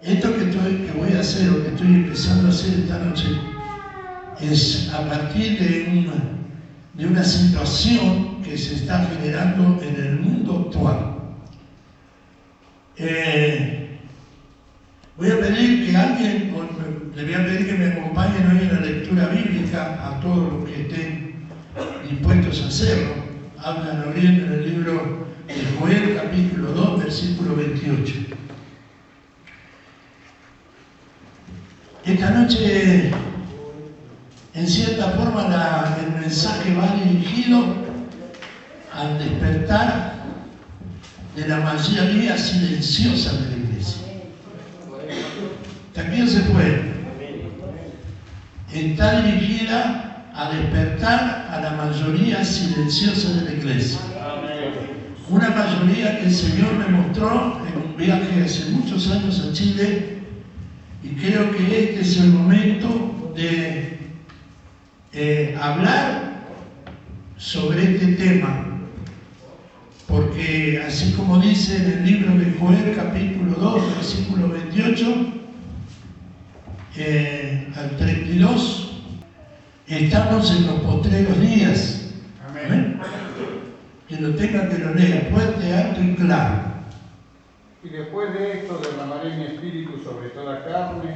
Esto que voy a hacer, o que estoy empezando a hacer esta noche, es a partir de una situación que se está generando en el mundo actual. Voy a pedir que alguien, le voy a pedir que me acompañen hoy en la lectura bíblica a todos los que estén dispuestos a hacerlo. Hablan bien en el libro de Joel, capítulo 2, versículo 28. Esta noche, en cierta forma, el mensaje va dirigido al despertar de la mayoría silenciosa de la iglesia. También se fue. Está dirigida a despertar a la mayoría silenciosa de la iglesia. Una mayoría que el Señor me mostró en un viaje hace muchos años a Chile, y creo que este es el momento de hablar sobre este tema. Porque así como dice en el libro de Joel, capítulo 2, versículo 28 al 32, estamos en los postreros días. Amén. Que lo tenga que lo lea fuerte, alto y claro. Y después de esto derramaré mi espíritu sobre toda carne,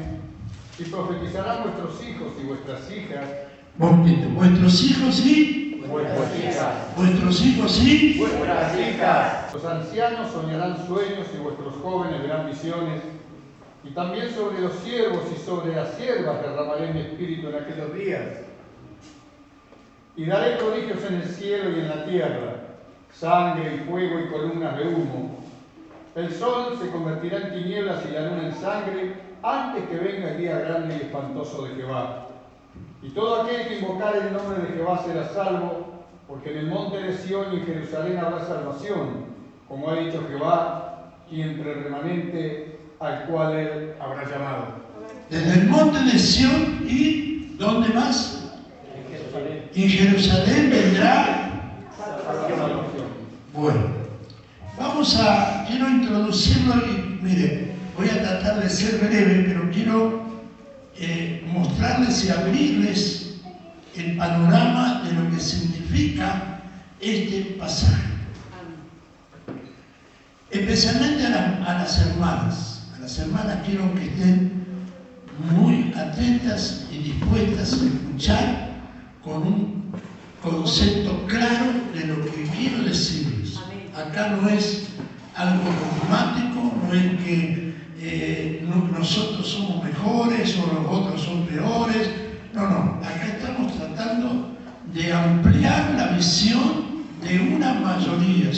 y profetizarán vuestros hijos y vuestras hijas. Bonito. Vuestros hijos y vuestras hijas. Vuestros hijos y vuestras hijas. Los ancianos soñarán sueños y vuestros jóvenes verán visiones. Y también sobre los siervos y sobre las siervas derramaré mi espíritu en aquellos días. Y daré prodigios en el cielo y en la tierra, sangre y fuego y columnas de humo. El sol se convertirá en tinieblas y la luna en sangre antes que venga el día grande y espantoso de Jehová. Y todo aquel que invocare el nombre de Jehová será salvo, porque en el monte de Sión y en Jerusalén habrá salvación, como ha dicho Jehová, y entre el remanente al cual él habrá llamado. Desde el monte de Sión y ¿dónde más? En Jerusalén. En Jerusalén vendrá salvación. Bueno. Quiero introducirlo y, mire, voy a tratar de ser breve, pero quiero mostrarles y abrirles el panorama de lo que significa este pasaje. Especialmente a las hermanas. A las hermanas quiero que estén muy atentas y dispuestas a escuchar con un concepto claro de lo que quiero decirles. Acá no es algo dogmático, no es que nosotros somos mejores o los otros son peores. No. Acá estamos tratando de ampliar la visión de una mayoría.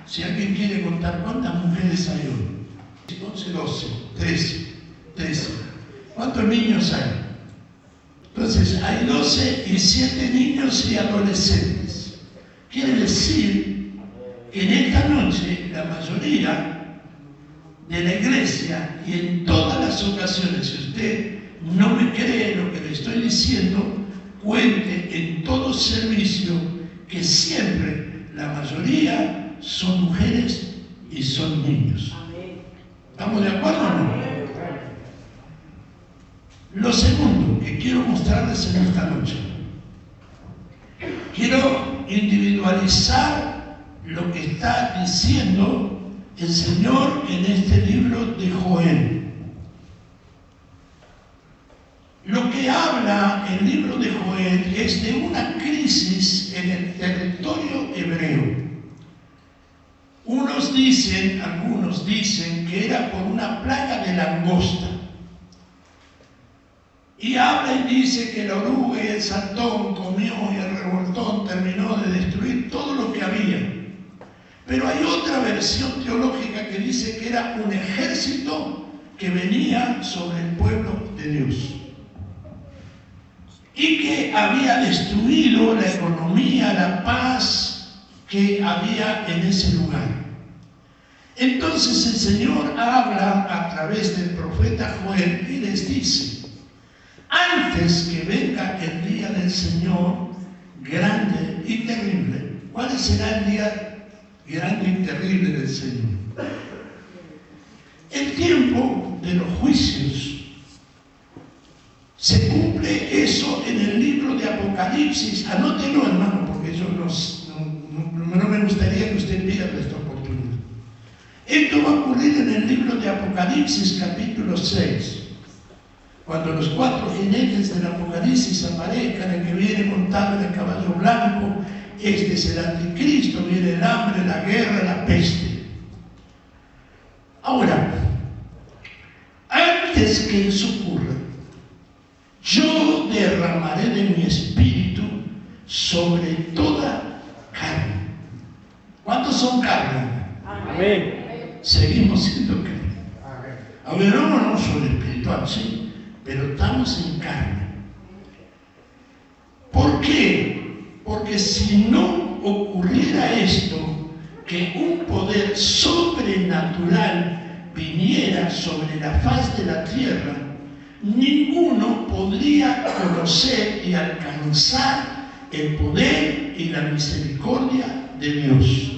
Si alguien quiere contar cuántas mujeres hay hoy. 11, 12, 13. ¿Cuántos niños hay? Entonces, hay 12 y 7 niños y adolescentes. Quiere decir que en esta noche la mayoría de la iglesia, y en todas las ocasiones, si usted no me cree lo que le estoy diciendo, cuente en todo servicio que siempre la mayoría son mujeres y son niños. ¿Estamos de acuerdo o no? Lo segundo que quiero mostrarles en esta noche, quiero individualizar lo que está diciendo el Señor en este libro de Joel. Lo que habla el libro de Joel es de una crisis en el territorio hebreo. Algunos dicen que era por una plaga de langosta. Y habla y dice que la oruga y el saltón comió y el revoltón terminó de destruir todo lo que había. Pero hay otra versión teológica que dice que era un ejército que venía sobre el pueblo de Dios y que había destruido la economía, la paz que había en ese lugar. Entonces el Señor habla a través del profeta Joel y les dice: antes que venga el día del Señor grande y terrible. ¿Cuál será el día grande y terrible del Señor? el tiempo de los juicios. Se cumple eso en el libro de Apocalipsis. Anótelo, hermano, porque yo no me gustaría que usted pierda esta oportunidad. Esto va a ocurrir en el libro de Apocalipsis, capítulo 6. Cuando los 4 jinetes del Apocalipsis aparezcan, el que viene montado en el caballo blanco, este es el anticristo, viene el hambre, la guerra, la peste. Ahora, antes que eso ocurra, yo derramaré de mi espíritu sobre toda carne. ¿Cuántos son carne? Amén. Seguimos siendo carne. Aunque no son espiritual, sí, pero estamos en carne. ¿Por qué? Porque si no ocurriera esto, que un poder sobrenatural viniera sobre la faz de la tierra, ninguno podría conocer y alcanzar el poder y la misericordia de Dios.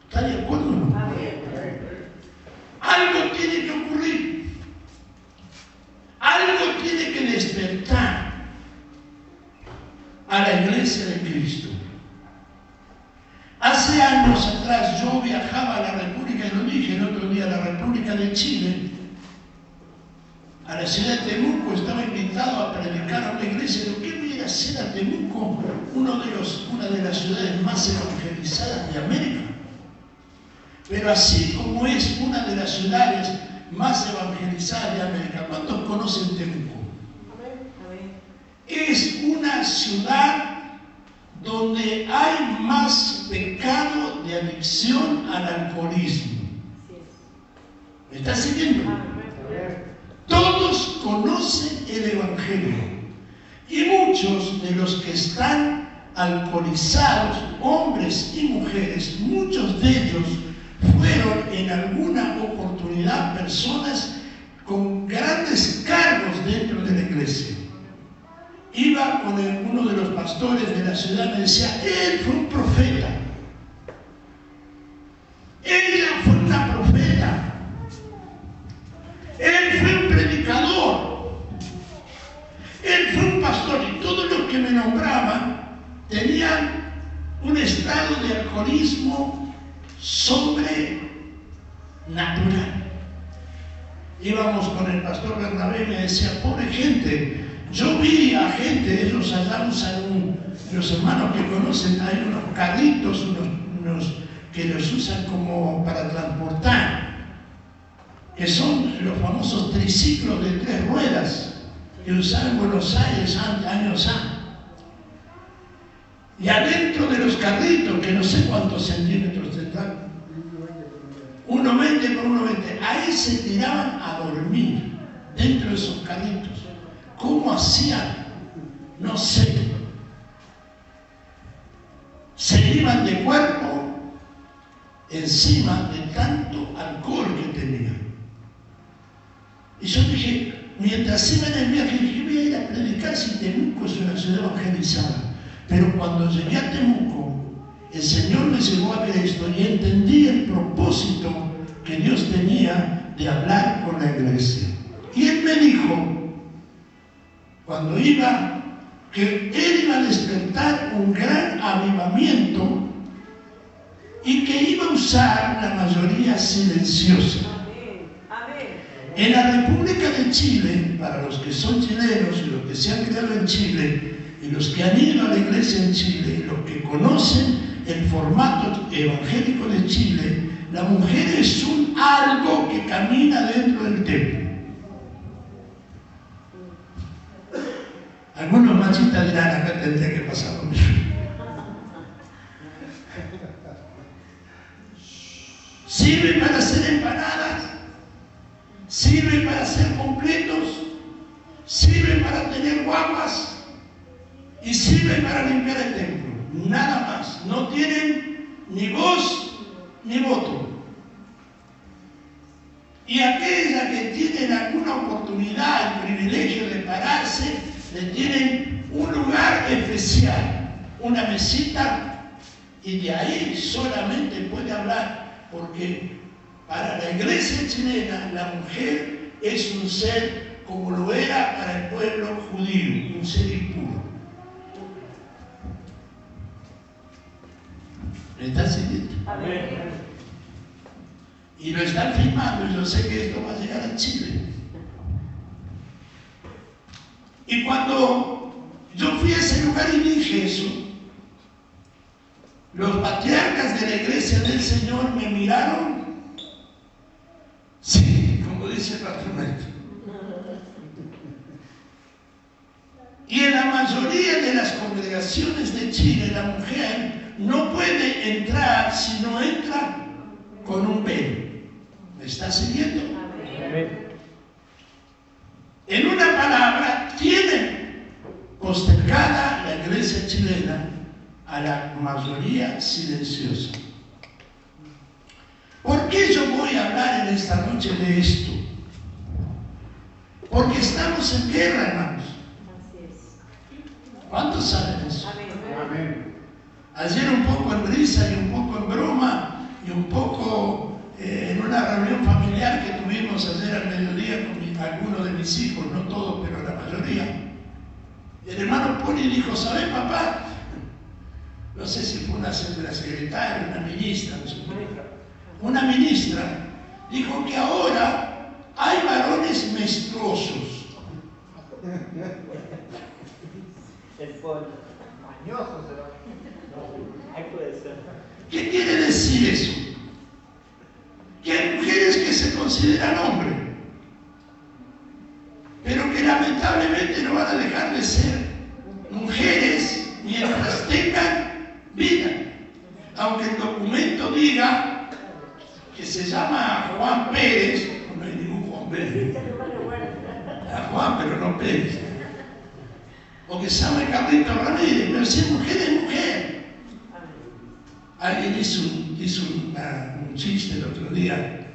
¿Está de acuerdo o no? Algo tiene que ocurrir. Algo tiene que despertar a la iglesia de Cristo. Hace años atrás yo viajaba a la República, y lo dije el otro día, a la República de Chile, a la ciudad de Temuco. Estaba invitado a predicar a una iglesia. Lo que voy a hacer a Temuco, una de las ciudades más evangelizadas de América. Pero así como es una de las ciudades más evangelizadas de América, ¿cuántos conocen Temuco? Es una ciudad donde hay más pecado de adicción al alcoholismo. ¿Me está siguiendo? Todos conocen el Evangelio, y muchos de los que están alcoholizados, hombres y mujeres, muchos de ellos fueron en alguna oportunidad personas con grandes cargos dentro de la iglesia. Iba con uno de los pastores de la ciudad, me decía, él fue un profeta, ella fue una profeta, él fue un predicador, él fue un pastor, y todos los que me nombraban tenían un estado de alcoholismo sobrenatural. Íbamos con el pastor Bernabé y me decía, pobre gente. Yo vi a gente, ellos allá usan los hermanos que conocen, hay unos carritos, unos que los usan como para transportar, que son los famosos triciclos de 3 ruedas que usaban en Buenos Aires años antes. Y adentro de los carritos, que no sé cuántos centímetros tendrán, 1,20 por 1,20, ahí se tiraban a dormir dentro de esos carritos. ¿Cómo hacían? No sé. Se iban de cuerpo encima de tanto alcohol que tenían. Y yo dije, mientras iba en el viaje, dije, voy a ir a predicar si Temuco es una ciudad evangelizada. Pero cuando llegué a Temuco, el Señor me llevó a ver esto y entendí el propósito que Dios tenía de hablar con la iglesia. Y Él me dijo, cuando iba, que Él iba a despertar un gran avivamiento y que iba a usar la mayoría silenciosa. En la República de Chile, para los que son chilenos y los que se han criado en Chile y los que han ido a la iglesia en Chile y los que conocen el formato evangélico de Chile, la mujer es un algo que camina dentro del templo. Algunos machistas dirán, acá tendría que pasar conmigo. Sirve para hacer empanadas, sirve para hacer completos, sirve para tener guapas y sirve para limpiar el templo. Nada más. No tienen ni voz ni voto. Y aquella que tienen alguna oportunidad, el privilegio de pararse, le tienen un lugar especial, una mesita, y de ahí solamente puede hablar, porque Para la iglesia chilena, la mujer es un ser como lo era para el pueblo judío, un ser impuro. ¿Me están siguiendo? Amén. Y lo están filmando, y yo sé que esto va a llegar a Chile. Y cuando yo fui a ese lugar y dije eso, los patriarcas de la iglesia del Señor me miraron, sí, como dice el patronato. Y en la mayoría de las congregaciones de Chile, la mujer no puede entrar si no entra con un velo. ¿Me está siguiendo? Amén. En una palabra, tienen postergada la iglesia chilena a la mayoría silenciosa. ¿Por qué yo voy a hablar en esta noche de esto? Porque estamos en guerra, hermanos. ¿Cuántos saben eso? Amén. Ayer un poco en risa y un poco en broma y un poco en una reunión familiar que tuvimos ayer al mediodía con algunos de mis hijos, no todos, pero la mayoría. El hermano Poli dijo, ¿sabes, papá? No sé si fue una secretaria, una ministra, no sé. Una ministra dijo que ahora hay varones menstruosos. El pollo. Mañoso será. Ahí puede ser. ¿Qué quiere decir eso? Que hay mujeres que se consideran hombres, pero que lamentablemente no van a dejar de ser mujeres mientras tengan vida. Aunque el documento diga que se llama Juan Pérez, no hay ningún Juan Pérez, a Juan pero no Pérez, o que se llama Carlito Ramírez, pero si es mujer. Alguien hizo un chiste el otro día,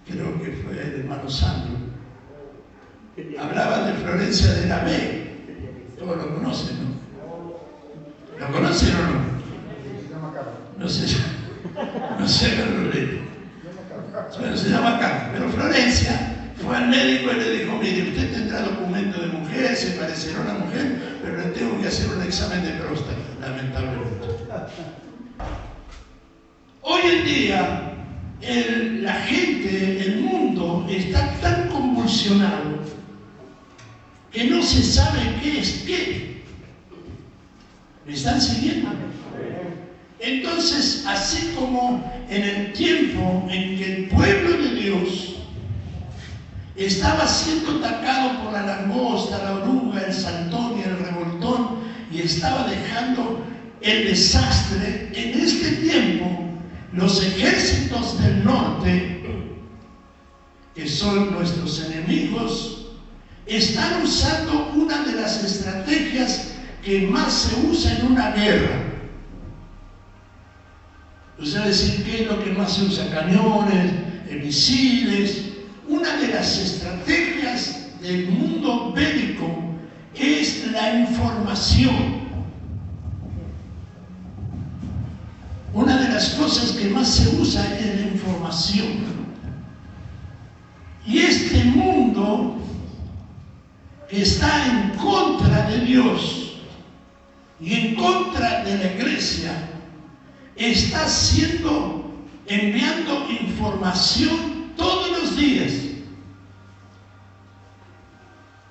creo que fue el hermano Sandro. Hablaba de Florencia de la B. Todos lo conocen, ¿no? ¿Lo conocen o no? No sé, no lo leo. Bueno, se llama Carlos. Pero Florencia fue al médico y le dijo, mire, usted tendrá documento de mujer, se parecerá a una mujer, pero le tengo que hacer un examen de próstata, lamentablemente. Hoy en día, la gente, el mundo, está tan convulsionado que no se sabe qué es qué. ¿Me están siguiendo? Entonces, así como en el tiempo en que el pueblo de Dios estaba siendo atacado por la langosta, la oruga, el saltón y el revoltón, y estaba dejando el desastre, en este tiempo, los ejércitos del norte, que son nuestros enemigos, están usando una de las estrategias que más se usa en una guerra. Usted va a decir, ¿qué es lo que más se usa? Cañones, misiles. Una de las estrategias del mundo bélico es la información. Una de las cosas que más se usa es la información. Y este mundo que está en contra de Dios y en contra de la iglesia, está enviando información todos los días.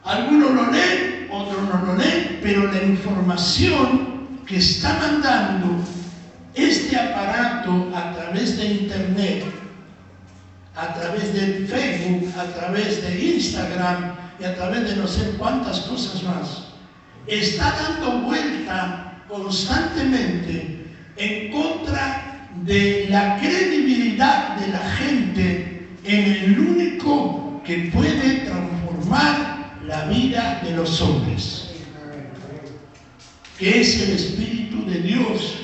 Algunos lo leen, otros no lo leen, pero la información que está mandando este aparato a través de internet, a través de Facebook, a través de Instagram y a través de no sé cuántas cosas más, está dando vuelta constantemente en contra de la credibilidad de la gente en el único que puede transformar la vida de los hombres, que es el Espíritu de Dios,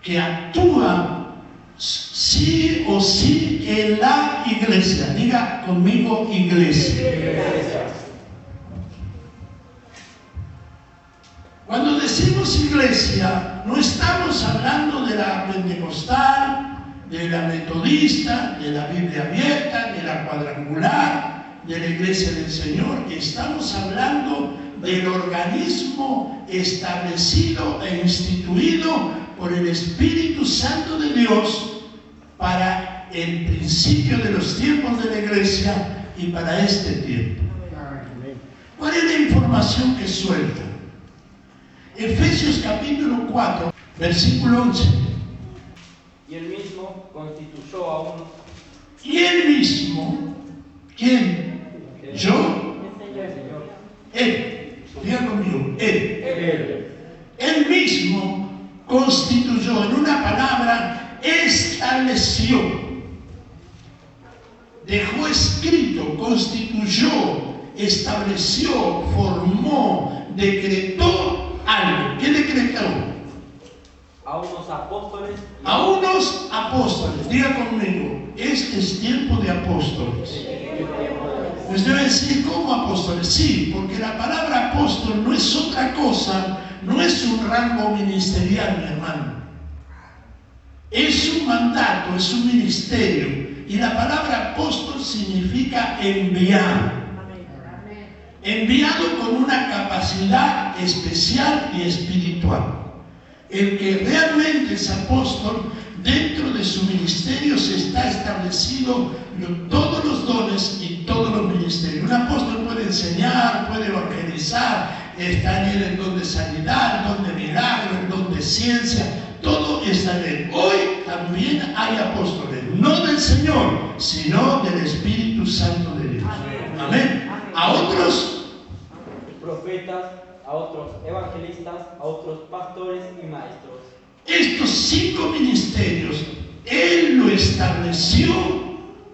que actúa sí o sí en la iglesia. Diga conmigo, iglesia. Cuando decimos iglesia, no estamos hablando de la pentecostal, de la metodista, de la Biblia abierta, de la cuadrangular, de la Iglesia del Señor. Estamos hablando del organismo establecido e instituido por el Espíritu Santo de Dios para el principio de los tiempos de la Iglesia y para este tiempo. ¿Cuál es la información que suelta? Efesios capítulo 4, versículo 11. Y él mismo constituyó a unos. Y él mismo, ¿quién? ¿Yo? Él. Diga conmigo, él. Él mismo constituyó, en una palabra, estableció, dejó escrito, constituyó, estableció, formó, decretó algo. ¿Qué decretó? A unos apóstoles. A unos apóstoles. Diga conmigo, este es tiempo de apóstoles. Usted va a decir, ¿cómo apóstoles? Sí, porque la palabra apóstol no es otra cosa, no es un rango ministerial, mi hermano. Es un mandato, es un ministerio. Y la palabra apóstol significa enviado. Enviado con una capacidad especial y espiritual. El que realmente es apóstol, dentro de su ministerio se está establecido todos los dones y todos los ministerios. Un apóstol puede enseñar, puede evangelizar, está en el don de sanidad, el don de milagro, el don de ciencia, todo está en él. Hoy también hay apóstoles, no del Señor, sino del Espíritu Santo de Dios. Amén. A otros profetas, a otros evangelistas, a otros pastores y maestros. Estos 5 ministerios, Él lo estableció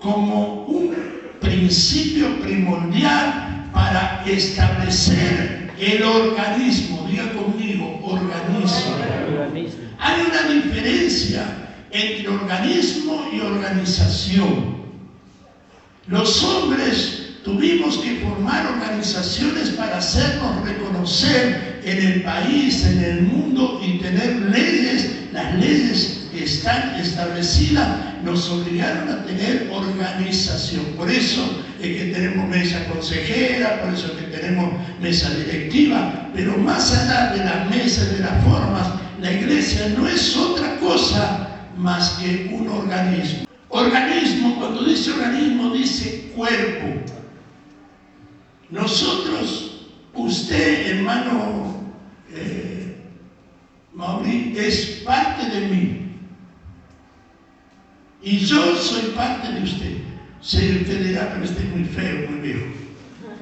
como un principio primordial para establecer el organismo. Diga conmigo, organismo. Hay una diferencia entre organismo y organización. Los hombres tuvimos que formar organizaciones para hacernos reconocer en el país, en el mundo y tener leyes. Las leyes que están establecidas nos obligaron a tener organización. Por eso es que tenemos mesa consejera, por eso es que tenemos mesa directiva. Pero más allá de las mesas, de las formas, la iglesia no es otra cosa más que un organismo. Organismo, cuando dice organismo, dice cuerpo. Nosotros, usted, hermano Mauri, es parte de mí. Y yo soy parte de usted. Sí, usted dirá, pero usted es muy feo, muy viejo.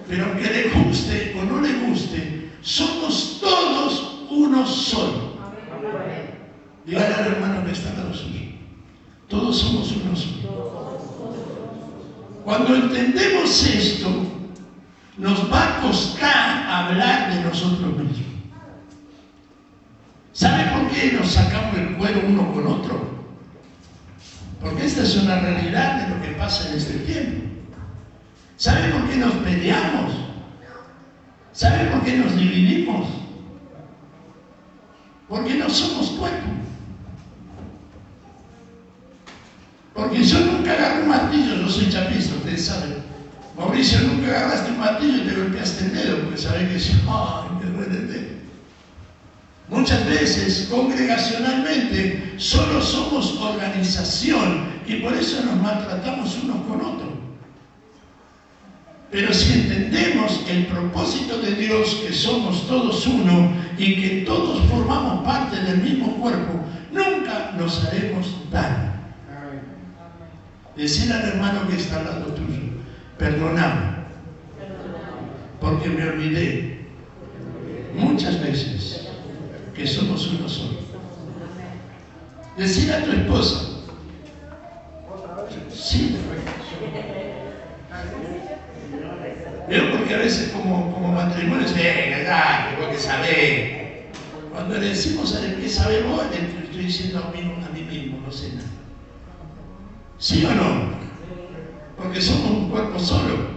Pero aunque le guste o no le guste, somos todos uno solo. Dígale al hermano que está al lado suyo. Todos somos uno solo. Cuando entendemos esto, nos va a costar hablar de nosotros mismos. ¿Sabe por qué nos sacamos el cuero uno con otro? Porque esta es una realidad de lo que pasa en este tiempo. ¿Sabe por qué nos peleamos? ¿Sabe por qué nos dividimos? Porque no somos cuerpo. Porque yo nunca agarré un martillo, yo soy chapista, ustedes saben. Mauricio, nunca agarraste un martillo y te golpeaste el dedo, porque sabés que ay, me duele el dedo. Muchas veces, congregacionalmente, solo somos organización y por eso nos maltratamos unos con otros. Pero si entendemos el propósito de Dios, que somos todos uno y que todos formamos parte del mismo cuerpo, nunca nos haremos daño. Decir al hermano que está al lado tuyo, perdóname, porque me olvidé muchas veces que somos uno solo. Decir a tu esposa, sí, veo porque a veces como matrimonio se venga, tengo que saber. Cuando le decimos a él que sabe vos, le estoy diciendo a mí mismo, no sé nada. ¿Sí o no? Porque somos un cuerpo solo.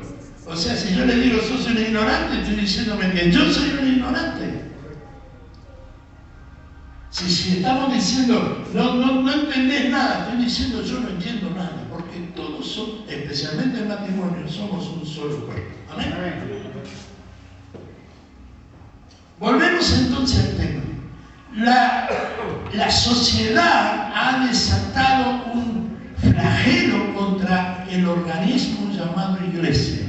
O sea, si yo le digo sos un ignorante, estoy diciéndome que yo soy un ignorante. Si estamos diciendo, no entendés nada, estoy diciendo yo no entiendo nada, porque todos son, especialmente en matrimonio, somos un solo cuerpo. Amén. Volvemos entonces al tema. La sociedad ha desatado un flagelo contra el organismo llamado iglesia.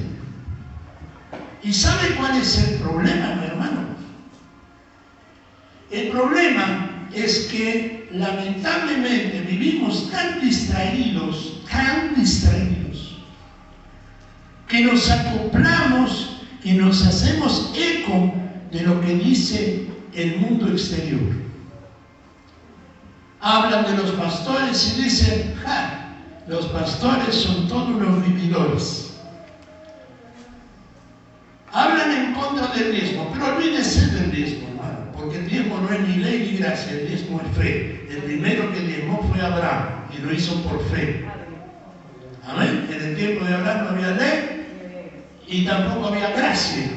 ¿Y sabe cuál es el problema, mi hermano? El problema es que lamentablemente vivimos tan distraídos, que nos acoplamos y nos hacemos eco de lo que dice el mundo exterior. Hablan de los pastores y dicen, los pastores son todos unos vividores. Hablan en contra del diezmo, pero olvídese del diezmo, hermano, porque el diezmo no es ni ley ni gracia, el diezmo es fe. El primero que diezmó fue Abraham y lo hizo por fe. Amén. En el tiempo de Abraham no había ley y tampoco había gracia.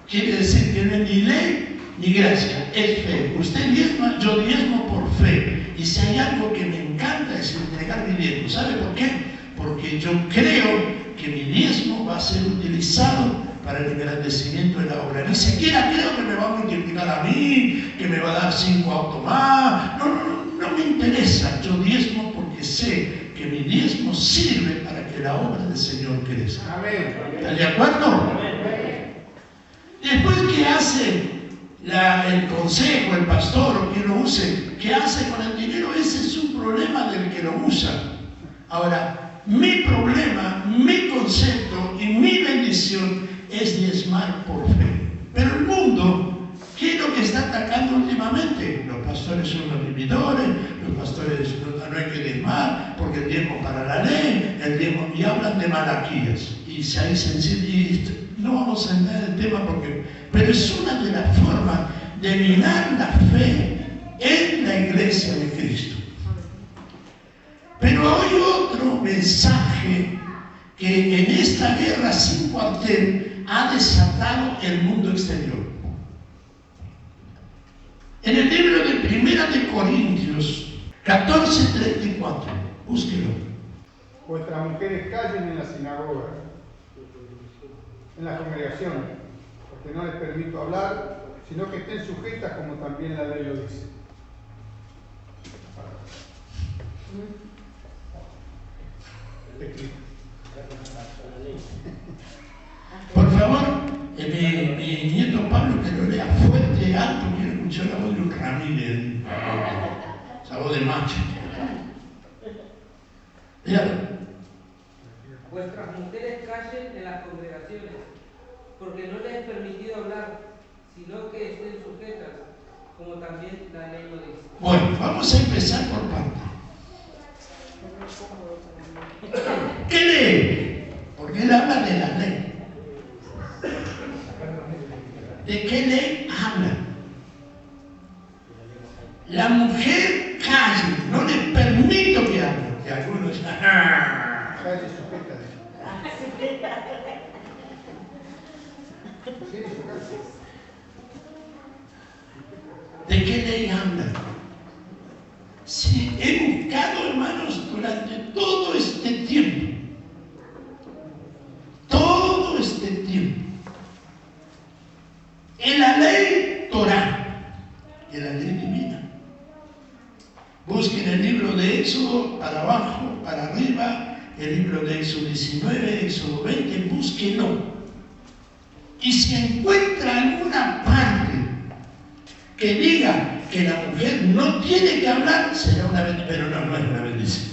Quiere decir que no es ni ley ni gracia, es fe. Usted diezma, yo diezmo por fe. Y si hay algo que me encanta es entregar mi diezmo. ¿Sabe por qué? Porque yo creo que mi diezmo va a ser utilizado para el engrandecimiento de la obra. Ni siquiera creo que me va a multiplicar a mí, que me va a dar 5 autos más. No me interesa. Yo diezmo porque sé que mi diezmo sirve para que la obra del Señor crezca. ¿Están de acuerdo? Amén. Después, ¿qué hace el consejo, el pastor o quien lo use? ¿Qué hace con el dinero? Ese es un problema del que lo usa. Ahora, mi problema, mi concepto y mi bendición es diezmar por fe. Pero el mundo, ¿qué es lo que está atacando últimamente? Los pastores son los vividores, los pastores no hay que diezmar, porque el diezmo para la ley, el diezmo, y hablan de Malaquías. Y si hay sensibilidad, no vamos a entrar en el tema pero es una de las formas de minar la fe en la iglesia de Cristo. Pero hay otro mensaje que en esta guerra sin cuartel ha desatado el mundo exterior. En el libro de 1 Corintios 14:34, búsquelo. Vuestras mujeres callen en la sinagoga, en la congregación, porque no les permito hablar, sino que estén sujetas como también la ley lo dice. Por favor, mi nieto Pablo que lo lea fuerte, alto, quiero escuchar la voz de un Ramírez, esa voz de macho. Léalo. Vuestras mujeres callen en las congregaciones, porque no les es permitido hablar, sino que estén sujetas, como también la ley lo dice. Bueno, vamos a empezar por partes. ¿Qué ley? Porque él habla de la ley. ¿De qué ley habla? La mujer calle, no le permito que hable. Que algunos Calle sujeta. ¿De qué ley habla? Sí, he buscado, hermanos, durante todo este tiempo, en la ley Torá, en la ley divina. Busquen el libro de Éxodo para abajo, para arriba, el libro de Éxodo 19, Éxodo 20, búsquenlo. Y si encuentra alguna parte que diga que la mujer no tiene que hablar, será una bendición, pero no es una bendición.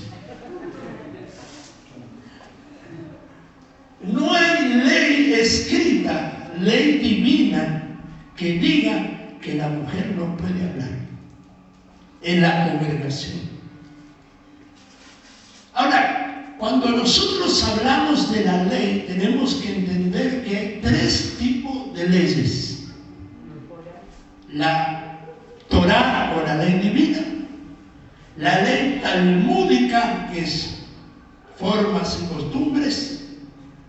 No hay ley escrita, ley divina, que diga que la mujer no puede hablar en la congregación. Ahora, cuando nosotros hablamos de la ley, tenemos que entender que hay 3 tipos de leyes. La Torá o la ley divina, la ley talmúdica, que es formas y costumbres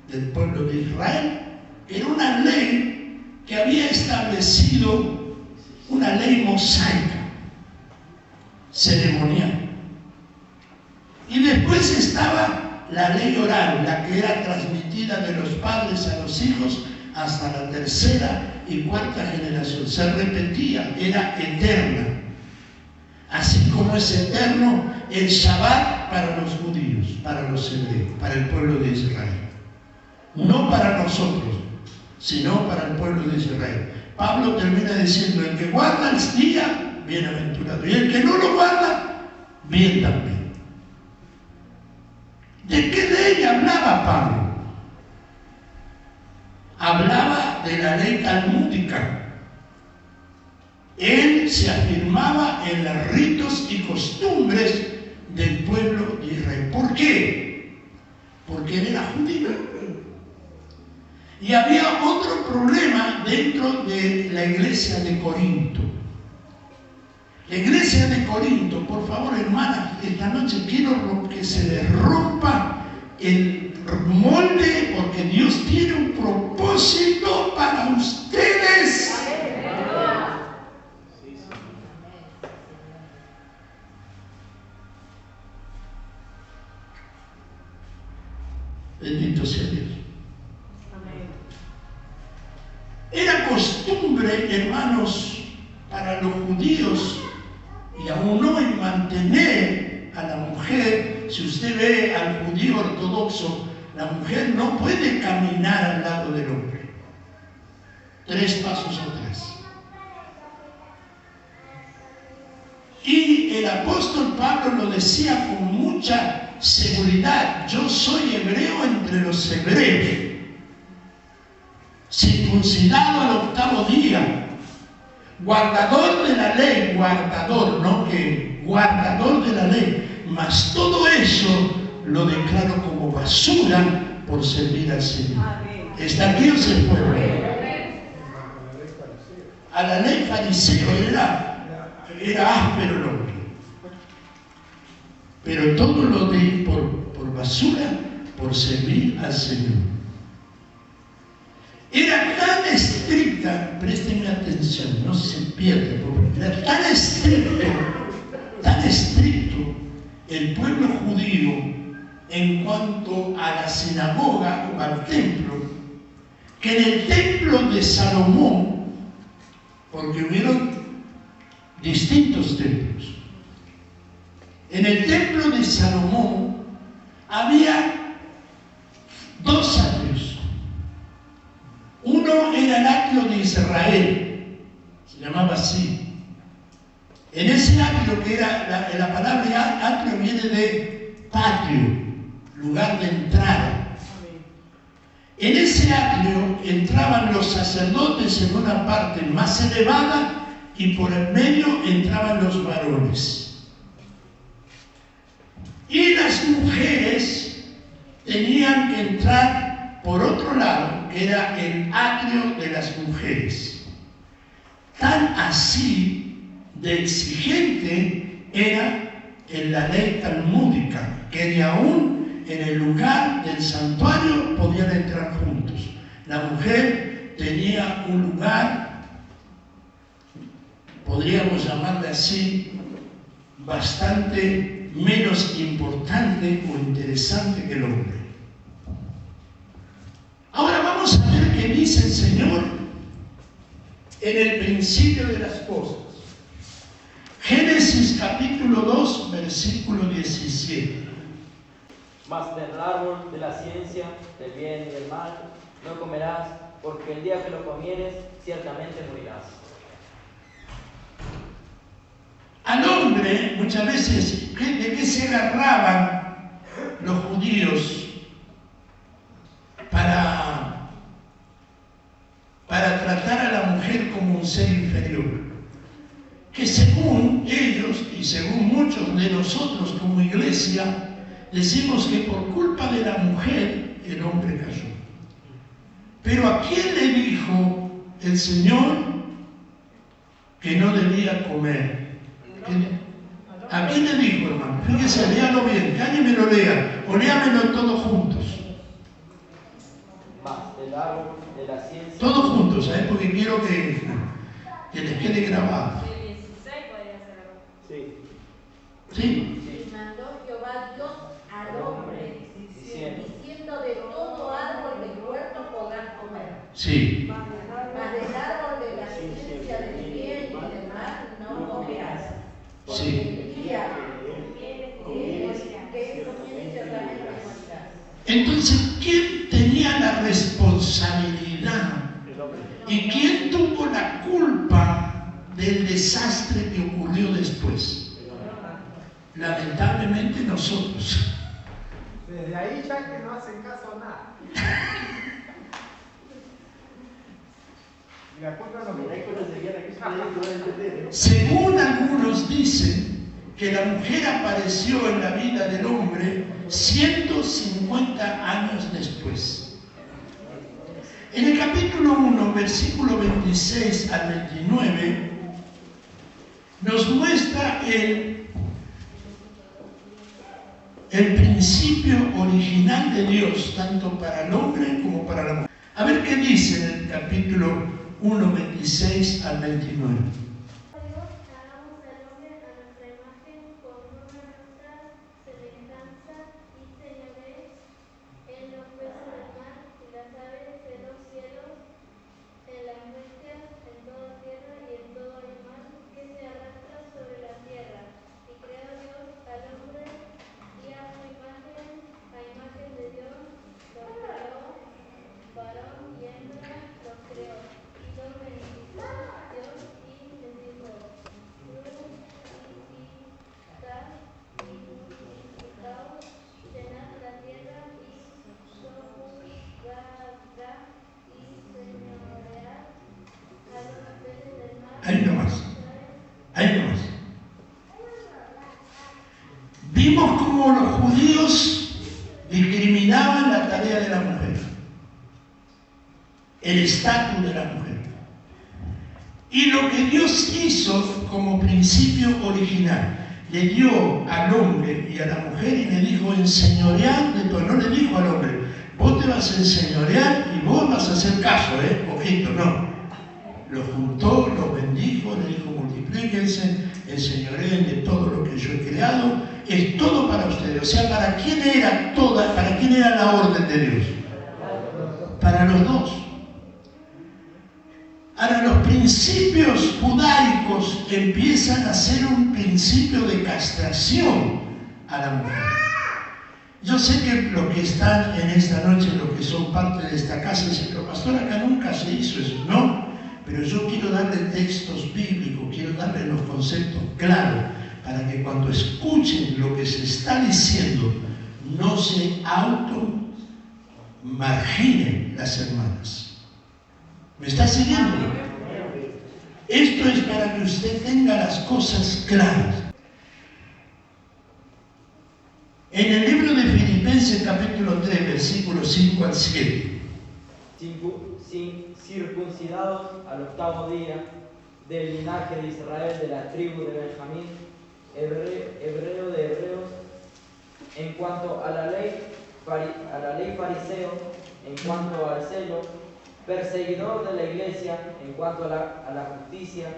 del pueblo de Israel, que era una ley que había establecido una ley mosaica. ceremonial. Y después estaba la ley oral, la que era transmitida de los padres a los hijos hasta la tercera y cuarta generación. Se repetía, era eterna. Así como es eterno el Shabbat para los judíos, para los hebreos, para el pueblo de Israel. No para nosotros, sino para el pueblo de Israel. Pablo termina diciendo: el que guarda el día, bienaventurado, y el que no lo guarda, bien también. ¿De qué ley hablaba Pablo? Hablaba de la ley talmúdica. Él se afirmaba en los ritos y costumbres del pueblo de Israel. ¿Por qué? Porque él era judío. Y había otro problema dentro de la iglesia de Corinto. La iglesia de Corinto, por favor, hermanas, esta noche quiero que se les rompa el molde, porque Dios tiene un propósito para ustedes. Bendito sea Dios. Era costumbre, hermanos, para los judíos, y aún hoy, mantener a la mujer. Si usted ve al judío ortodoxo, la mujer no puede caminar al lado del hombre. 3 pasos atrás. Y el apóstol Pablo lo decía con mucha seguridad: yo soy hebreo entre los hebreos, circuncidado al 8º día, guardador de la ley, guardador, no que guardador de la ley, mas todo eso lo declaro como basura por servir al Señor. ¿Está aquí o se fue? A la ley fariseo era áspero el hombre, pero todo lo di por basura por servir al Señor. Era tan estricta, préstenme atención, no se pierda, era tan estricto el pueblo judío en cuanto a la sinagoga o al templo, que en el templo de Salomón, porque hubieron distintos templos, en el templo de Salomón había 2 atrios. Uno era el atrio de Israel, se llamaba así. En ese atrio, que era la palabra atrio viene de patio, lugar de entrada. En ese atrio entraban los sacerdotes en una parte más elevada y por el medio entraban los varones. Y las mujeres tenían que entrar por otro lado, que era el atrio de las mujeres. Tan así de exigente era en la ley talmúdica, que ni aún en el lugar del santuario podían entrar juntos. La mujer tenía un lugar, podríamos llamarle así, bastante menos importante o interesante que el hombre. Ahora vamos a ver qué dice el Señor en el principio de las cosas. Génesis capítulo 2, versículo 17. Mas del árbol de la ciencia, del bien y del mal, no comerás, porque el día que lo comieres, ciertamente morirás. Al hombre, muchas veces, ¿de qué se agarraban los judíos para tratar a la mujer como un ser inferior? Que según ellos y según muchos de nosotros como iglesia, decimos que por culpa de la mujer el hombre cayó. Pero ¿a quién le dijo el Señor que no debía comer? ¿A quién le dijo, hermano? Fíjese, léalo bien, que alguien me lo lea, o léamelo todos juntos. Mas del árbol de la ciencia. Todos juntos, ¿sabes? Porque quiero que les quede grabado. Sí. Sí. Y mandó Jehová Dios al hombre, diciendo: de todo árbol del huerto podrás comer, Sí. mas del árbol de la ciencia del bien y del mal no comerás. Porque Sí. el día que comieres ciertamente morirás. Entonces, ¿quién tenía la responsabilidad y quién tuvo la culpa del desastre que ocurrió después? Lamentablemente nosotros. Desde ahí ya que no hacen caso a nada. Y la culpa no me Según algunos dicen que la mujer apareció en la vida del hombre 150 años después. En el capítulo 1, versículo 26 al 29, nos muestra el principio original de Dios, tanto para el hombre como para la mujer. A ver qué dice en el capítulo 1, 26 al 29. Hagamos al hombre a nuestra imagen, conforme a nuestra semejanza, y señoree en los peces del mar, y las aves de los cielos, en las bestias, en toda tierra y en todo animal que se arrastra sobre la tierra. Y creó Dios al hombre, y a su imagen de Dios los creó, varón y hembra los creó. Y los bendijo Dios y les dijo: multiplicaos, llenad la tierra y sojuzgadla y señoread a los peces del mar. Ahí nomás. Ahí nomás. Vimos cómo los judíos discriminaban la tarea de la mujer, el estatus de la mujer. Y lo que Dios hizo como principio original, le dio al hombre y a la mujer y le dijo: enseñoread de todo. No le dijo al hombre: vos te vas a enseñorear y vos vas a hacer caso, ojito, no. Lo juntó, lo bendijo, le dijo: multiplíquense, enseñoreen de todo lo que yo he creado, es todo para ustedes. O sea, ¿para quién era toda? ¿Para quién era la orden de Dios? Para los dos. Ahora, los principios judaicos empiezan a ser un principio de castración a la mujer. Yo sé que los que están en esta noche, los que son parte de esta casa, dicen: pero pastor, acá nunca se hizo eso. No, pero yo quiero darle textos bíblicos, quiero darle los conceptos claros, para que cuando escuchen lo que se está diciendo, no se automarginen las hermanas. ¿Me está siguiendo? Esto es para que usted tenga las cosas claras. En el libro de Filipenses capítulo 3, versículos 5 al 7. Circuncidados al octavo día, del linaje de Israel, de la tribu de Benjamín, hebreo de hebreos, en cuanto a la ley fariseo, en cuanto al celo, perseguidor de la iglesia, en cuanto a la justicia,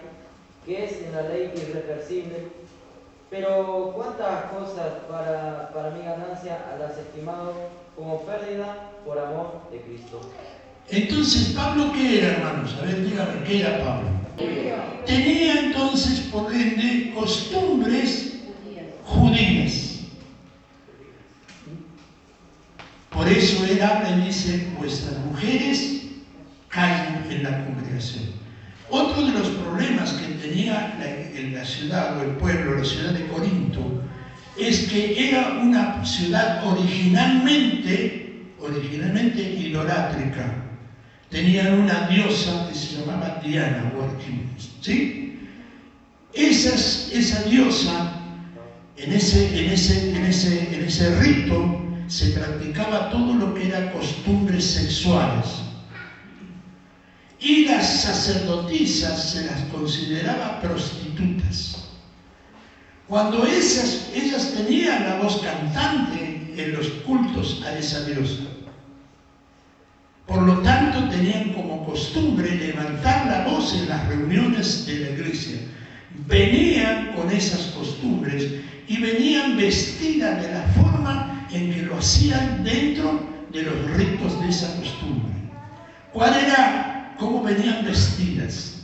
que es en la ley irreversible. Pero cuántas cosas para mi ganancia las he estimado como pérdida por amor de Cristo. Entonces, ¿Pablo qué era, hermanos? A ver, dígame, ¿qué era Pablo? Tenía entonces, por ende, costumbres judías. Por eso él habla y dice: vuestras mujeres callen en la congregación. Otro de los problemas que tenía la ciudad o el pueblo, la ciudad de Corinto, es que era una ciudad originalmente idolátrica. Tenían una diosa que se llamaba Diana o Artemis, ¿sí? Esa diosa, en ese rito, se practicaba todo lo que era costumbres sexuales. Y las sacerdotisas se las consideraba prostitutas. Cuando ellas tenían la voz cantante en los cultos a esa diosa. Por lo tanto, tenían como costumbre levantar la voz en las reuniones de la iglesia. venían con esas costumbres y venían vestidas de la forma en que lo hacían dentro de los ritos de esa costumbre. ¿Cuál era? ¿Cómo venían vestidas?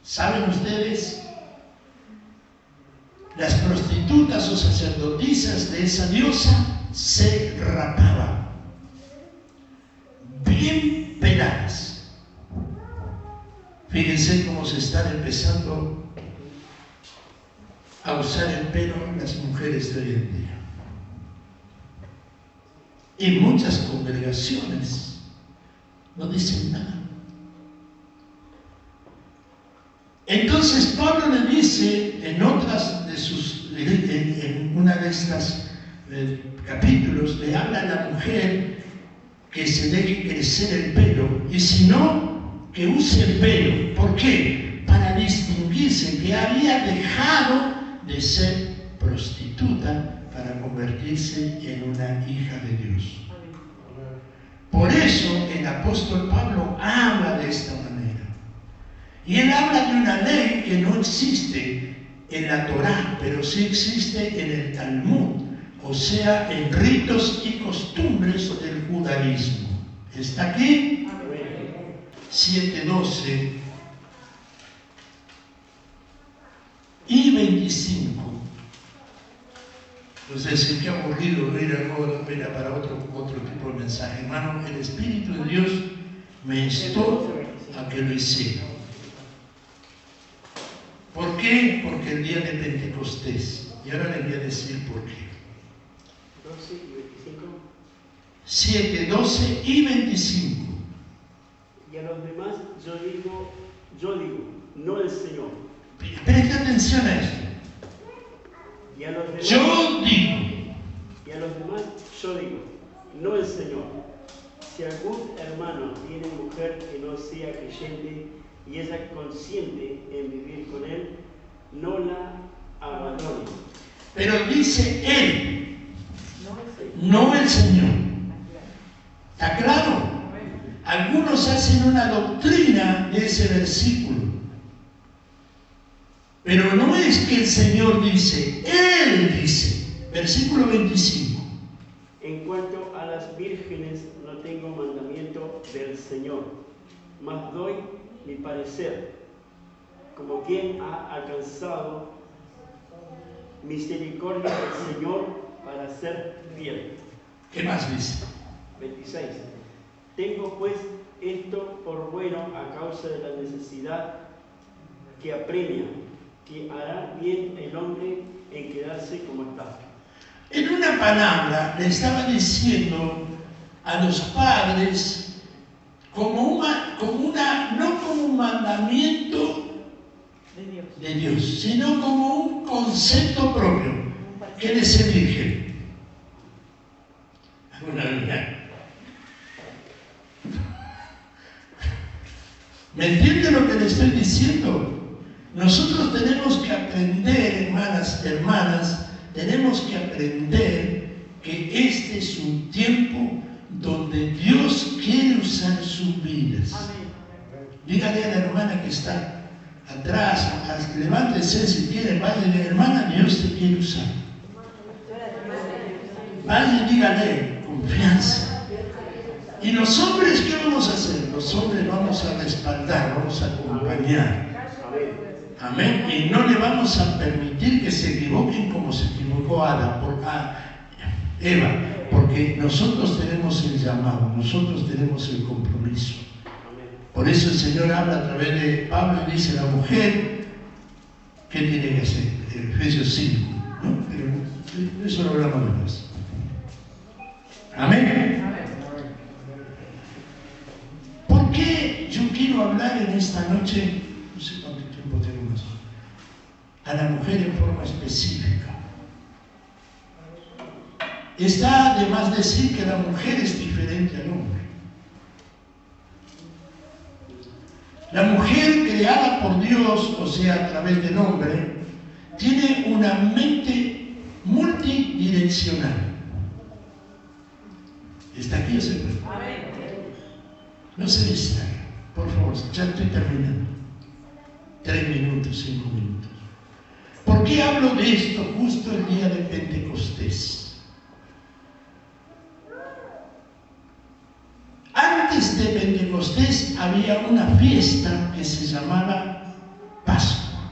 ¿Saben ustedes? Las prostitutas o sacerdotisas de esa diosa se rapaban, bien peladas. Fíjense cómo se están empezando a usar el pelo las mujeres de hoy en día. Y muchas congregaciones no dicen nada. Entonces Pablo le dice en una de estas capítulos, le habla a la mujer que se deje crecer el pelo, y si no, que use el pelo. ¿Por qué? Para distinguirse que había dejado de ser prostituta para convertirse en una hija de Dios. Por eso el apóstol Pablo habla de esta manera. Y él habla de una ley que no existe en la Torá, pero sí existe en el Talmud, o sea, en ritos y costumbres del judaísmo. ¿Está aquí? 7:12 y 25. Entonces, qué aburrido, era para otro tipo de mensaje. Hermano, el Espíritu de Dios me instó a que lo hiciera. ¿Por qué? Porque el día de Pentecostés. Y ahora les voy a decir por qué. 12 y 25. 7, 12 y 25. Y a los demás yo digo, no el Señor. Presta atención a esto. Y a los demás, yo digo, no el Señor. Si algún hermano tiene mujer que no sea creyente y ella consciente en vivir con él, no la abandone. Pero dice él, no el Señor. ¿Está claro? Algunos hacen una doctrina de ese versículo. Pero no es que el Señor dice, Él dice. Versículo 25. En cuanto a las vírgenes, no tengo mandamiento del Señor, mas doy mi parecer, como quien ha alcanzado misericordia del Señor para ser fiel. ¿Qué más dice? 26. Tengo pues esto por bueno a causa de la necesidad que apremia, que hará bien el hombre en quedarse como está. En una palabra le estaba diciendo a los padres no como un mandamiento de Dios, sino como un concepto propio que les elige. ¿Me entiende lo que le estoy diciendo? Nosotros tenemos que aprender, hermanas, tenemos que aprender que este es un tiempo donde Dios quiere usar sus vidas. Dígale a la hermana que está atrás, levántese si quiere, vaya, hermana, Dios te quiere usar. Vaya y dígale, confianza. ¿Y los hombres qué vamos a hacer? Los hombres vamos a respaldar, vamos a acompañar. Amén. Y no le vamos a permitir que se equivoquen como se equivocó Eva, porque nosotros tenemos el llamado, nosotros tenemos el compromiso. Por eso el Señor habla a través de Pablo y dice: la mujer, ¿qué tiene que hacer? Efesios 5, ¿no? Pero eso lo hablamos después. Amén. ¿Por qué yo quiero hablar en esta noche? No sé cuánto tiempo tenemos. A la mujer en forma específica. Está de más decir que la mujer es diferente al hombre. La mujer creada por Dios, o sea, a través del hombre, tiene una mente multidireccional. ¿Está aquí o se puede? No se distraiga, por favor, ya estoy terminando. 3 minutos, 5 minutos. ¿Por qué hablo de esto justo el día de Pentecostés? Antes de Pentecostés había una fiesta que se llamaba Pascua.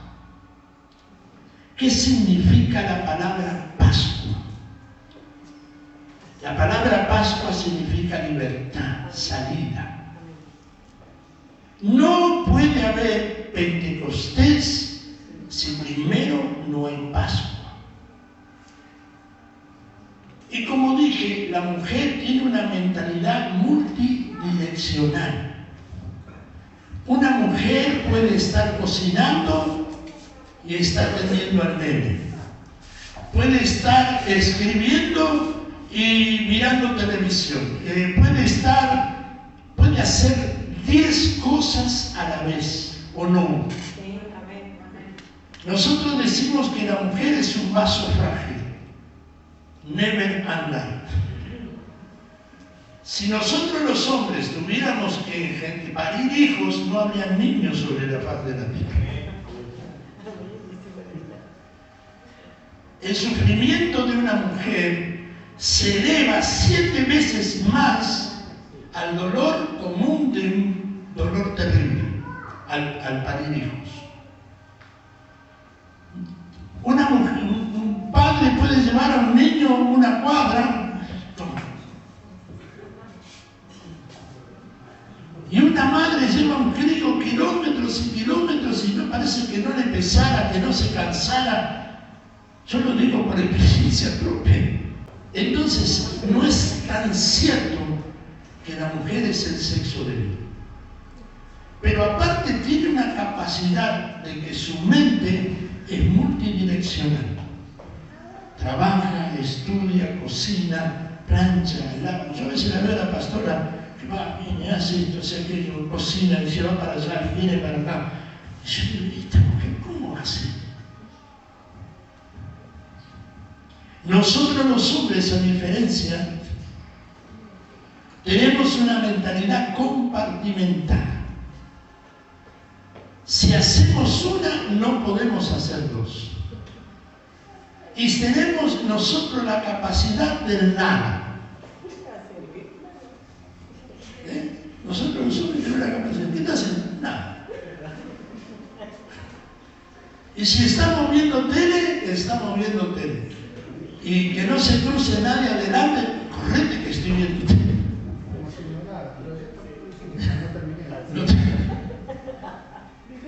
¿Qué significa la palabra Pascua? La palabra Pascua significa libertad, salida. No puede haber Pentecostés si primero no hay Pascua. Y como dije, la mujer tiene una mentalidad multidireccional. Una mujer puede estar cocinando y estar atendiendo al nene. Puede estar escribiendo y mirando televisión. Puede hacer 10 cosas a la vez, ¿o no? Nosotros decimos que la mujer es un vaso frágil. Never and Si nosotros los hombres tuviéramos que parir hijos, no habría niños sobre la faz de la tierra. El sufrimiento de una mujer se eleva 7 veces más al dolor común de un dolor terrible, al parir hijos. Un padre puede llevar a un niño a una cuadra y una madre lleva a un crío kilómetros y kilómetros y no parece que no le pesara, que no se cansara. Yo lo digo por experiencia propia. Entonces, no es tan cierto que la mujer es el sexo débil. Pero aparte tiene una capacidad de que su mente es multidireccional. Trabaja, estudia, cocina, plancha, lava. Yo a veces la veo a la pastora que va, viene, hace esto, hace aquello, cocina y se va para allá, viene para acá. Y yo digo, ¿esta mujer cómo hace? Nosotros los hombres, a diferencia, tenemos una mentalidad compartimentada. Si hacemos una, no podemos hacer dos. Y tenemos nosotros la capacidad del nada. Nosotros los hombres tenemos la capacidad de hacer nada. Y si estamos viendo tele, estamos viendo tele. Y que no se cruce nadie adelante, correte que estoy viendo tele.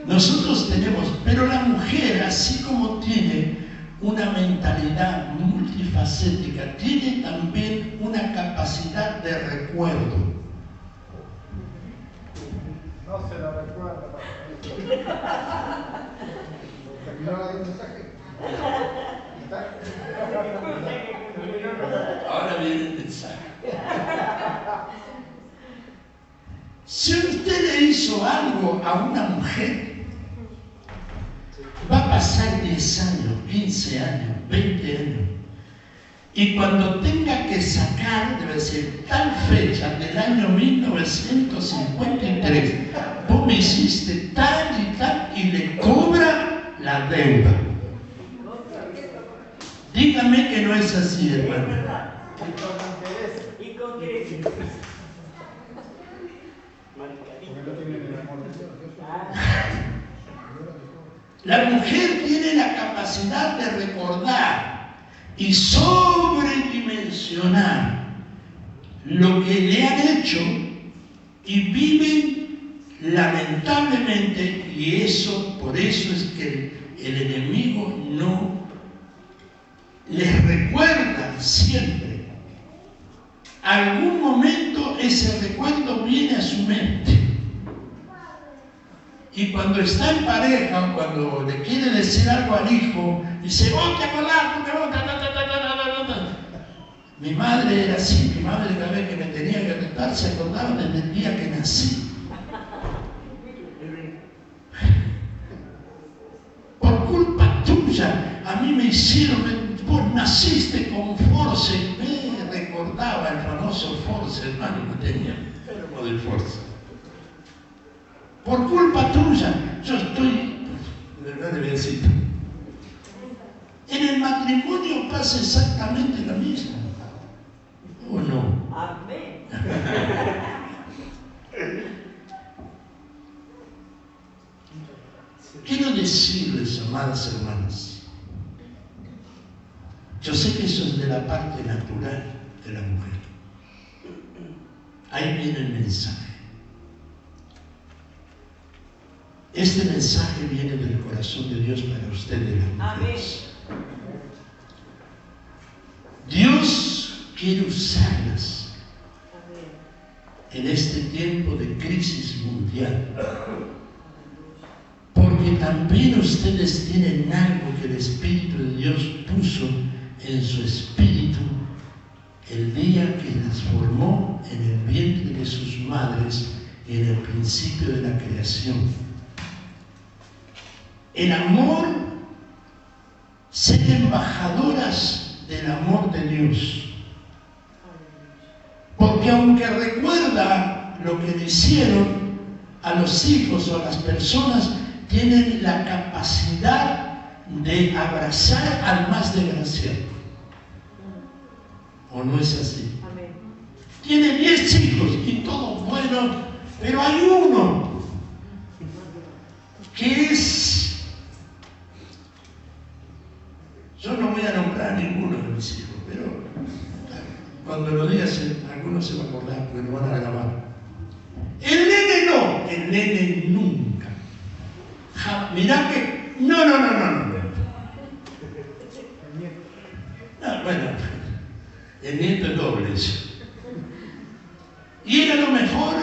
Nosotros tenemos, pero la mujer, así como tiene una mentalidad multifacética, tiene también una capacidad de recuerdo. No se la recuerda. ¿Terminó el mensaje? Ahora viene el mensaje. Si usted le hizo algo a una mujer, va a pasar 10 años, 15 años, 20 años. Y cuando tenga que sacar, debe ser tal fecha del año 1953, vos me hiciste tal y tal, y le cobra la deuda. Dígame que no es así, hermano. Y con qué. La mujer tiene la capacidad de recordar y sobredimensionar lo que le han hecho y viven lamentablemente, y eso, por eso es que el enemigo no les recuerda siempre. Algún momento ese recuerdo viene a su mente. Y cuando está en pareja, cuando le quiere decir algo al hijo, dice, vos te acordás, porque vos, Mi madre era así, mi madre cada vez que me tenía que retar se acordaba desde el día que nací. Por culpa tuya, a mí me hicieron, vos naciste con Force, me recordaba el famoso Force, hermano, que tenía, el del Force. Por culpa tuya, yo estoy, de verdad le voy a decir, decirles, amadas hermanas, yo sé que eso es de la parte natural de la mujer. Ahí viene el mensaje. Este mensaje viene del corazón de Dios para ustedes, las mujeres. Dios quiere usarlas en este tiempo de crisis mundial, porque también ustedes tienen algo que el Espíritu de Dios puso en su espíritu el día que las formó en el vientre de sus madres en el principio de la creación. El amor, ser embajadoras del amor de Dios. Porque aunque recuerda lo que le hicieron a los hijos o a las personas, tienen la capacidad de abrazar al más desgraciado. ¿O no es así? Tiene 10 hijos y todos buenos, pero hay uno que es... Yo no voy a nombrar a ninguno de mis hijos, pero cuando lo diga algunos se van a acordar porque lo van a grabar. El nene no, el nene nunca. Mirá que... No. Bueno, el nieto es doble eso. Y era lo mejor,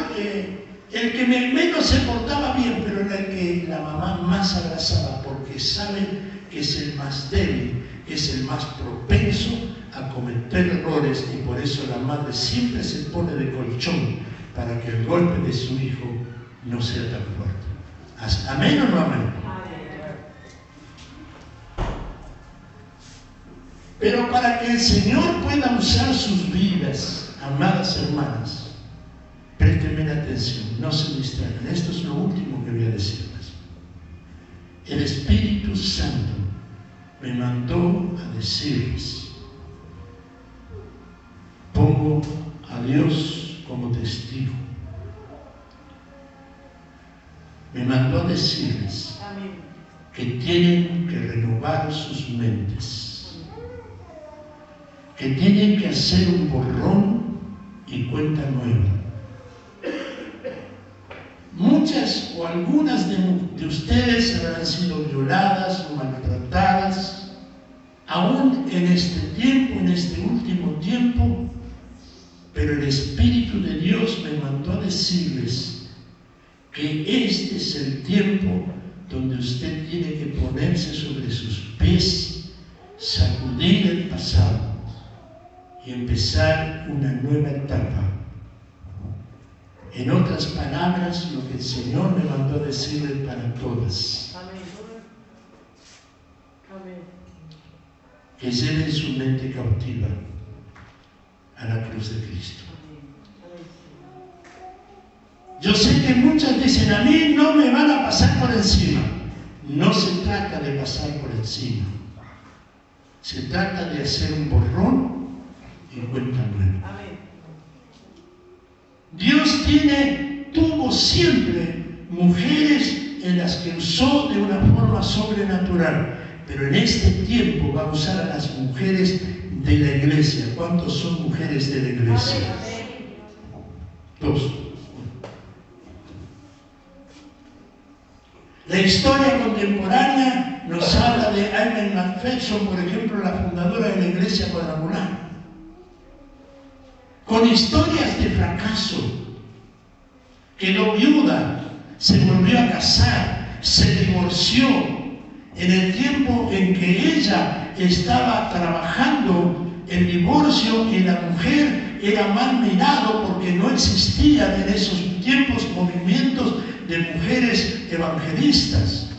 el que menos se portaba bien, pero era el que la mamá más abrazaba, porque sabe que es el más débil, que es el más propenso a cometer errores, y por eso la madre siempre se pone de colchón para que el golpe de su hijo no sea tan fuerte. ¿Amén o no amén? Pero para que el Señor pueda usar sus vidas, amadas hermanas, préstenme atención, no se distraigan. Esto es lo último que voy a decirles. El Espíritu Santo me mandó a decirles, pongo a Dios como testigo, me mandó a decirles que tienen que renovar sus mentes, que tienen que hacer un borrón y cuenta nueva. Muchas o algunas de ustedes habrán sido violadas o maltratadas, aún en este tiempo, en este último tiempo, pero el Espíritu de Dios me mandó a decirles que este es el tiempo donde usted tiene que ponerse sobre sus pies, sacudir el pasado y empezar una nueva etapa. En otras palabras, lo que el Señor me mandó a decirle para todas. Que lleven su mente cautiva a la cruz de Cristo. Yo sé que muchas dicen, a mí no me van a pasar por encima. No se trata de pasar por encima. Se trata de hacer un borrón y cuenta nueva. Dios tuvo siempre mujeres en las que usó de una forma sobrenatural, pero en este tiempo va a usar a las mujeres de la iglesia. ¿Cuántos son mujeres de la iglesia? Dos. La historia contemporánea nos habla de Ellen McPherson, por ejemplo, la fundadora de la Iglesia Cuadrangular, con historias de fracaso. Quedó viuda, se volvió a casar, se divorció. En el tiempo en que ella estaba trabajando el divorcio, y la mujer era mal mirado porque no existían en esos tiempos movimientos de mujeres evangelistas.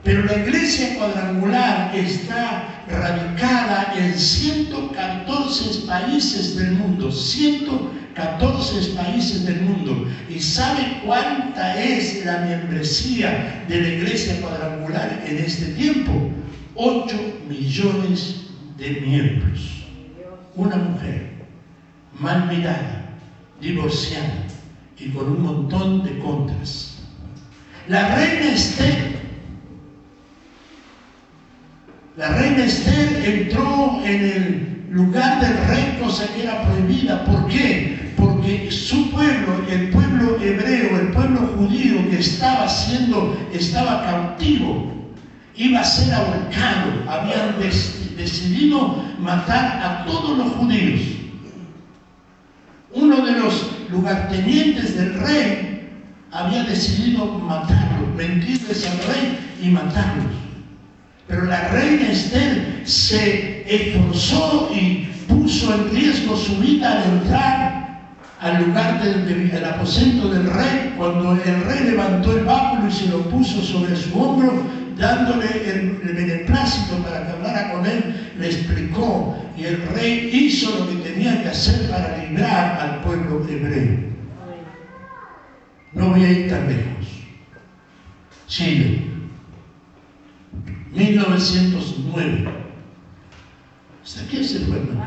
Pero la Iglesia Cuadrangular está radicada en 114 países del mundo, 114 países del mundo. ¿Y sabe cuánta es la membresía de la Iglesia Cuadrangular en este tiempo? 8 millones de miembros. Una mujer mal mirada, divorciada y con un montón de contras. La reina Esther reina Esther entró en el lugar del rey, cosa que era prohibida. ¿Por qué? Porque su pueblo, el pueblo hebreo, el pueblo judío que estaba cautivo, iba a ser ahorcado. Habían decidido matar a todos los judíos. Uno de los lugartenientes del rey había decidido matarlos, mentirles al rey y matarlos. Pero la reina Esther se esforzó y puso en riesgo su vida al entrar al lugar del aposento del rey. Cuando el rey levantó el báculo y se lo puso sobre su hombro, dándole el beneplácito para que hablara con él, le explicó, y el rey hizo lo que tenía que hacer para librar al pueblo hebreo. No voy a ir tan lejos. Chile, 1909. ¿Hasta quién se fue, hermano?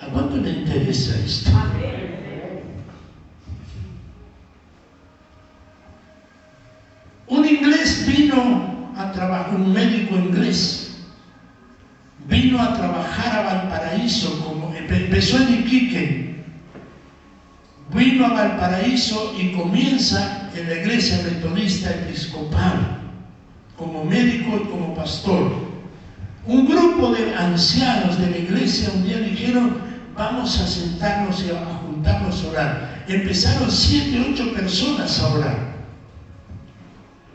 ¿A cuánto le interesa esto? Un inglés vino a trabajar, un médico inglés, vino a trabajar a Valparaíso, empezó en Iquique, vino a Valparaíso y comienza en la iglesia metodista episcopal, como médico y como pastor. Un grupo de ancianos de la iglesia un día dijeron, vamos a sentarnos y a juntarnos a orar. Empezaron 7, 8 personas a orar.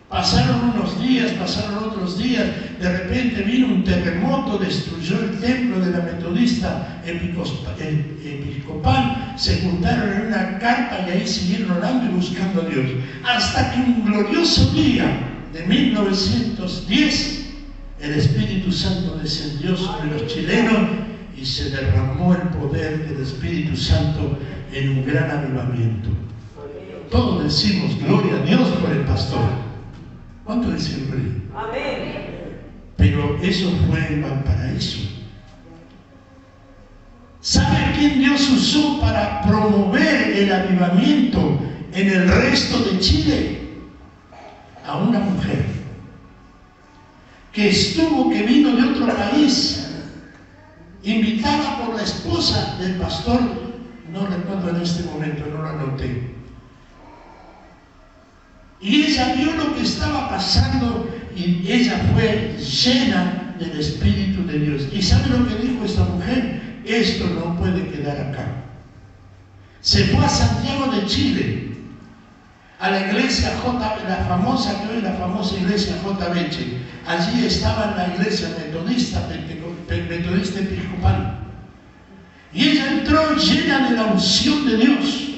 Pasaron unos días, pasaron otros días, de repente vino un terremoto, destruyó el templo de la metodista episcopal, se juntaron en una carpa y ahí siguieron orando y buscando a Dios. Hasta que un glorioso día de 1910, el Espíritu Santo descendió sobre los chilenos y se derramó el poder del Espíritu Santo en un gran avivamiento. Todos decimos, gloria a Dios por el pastor. ¿Cuánto dicen rey? Amén. Pero eso fue en Valparaíso. ¿Sabe quién Dios usó para promover el avivamiento en el resto de Chile? A una mujer que vino de otro país, invitada por la esposa del pastor, no recuerdo en este momento, no lo anoté. Y ella vio lo que estaba pasando y ella fue llena del Espíritu de Dios. ¿Y sabe lo que dijo esta mujer? Esto no puede quedar acá. Se fue a Santiago de Chile, a la iglesia la famosa iglesia JBH. Allí estaba la iglesia metodista episcopal. Y ella entró llena de la unción de Dios.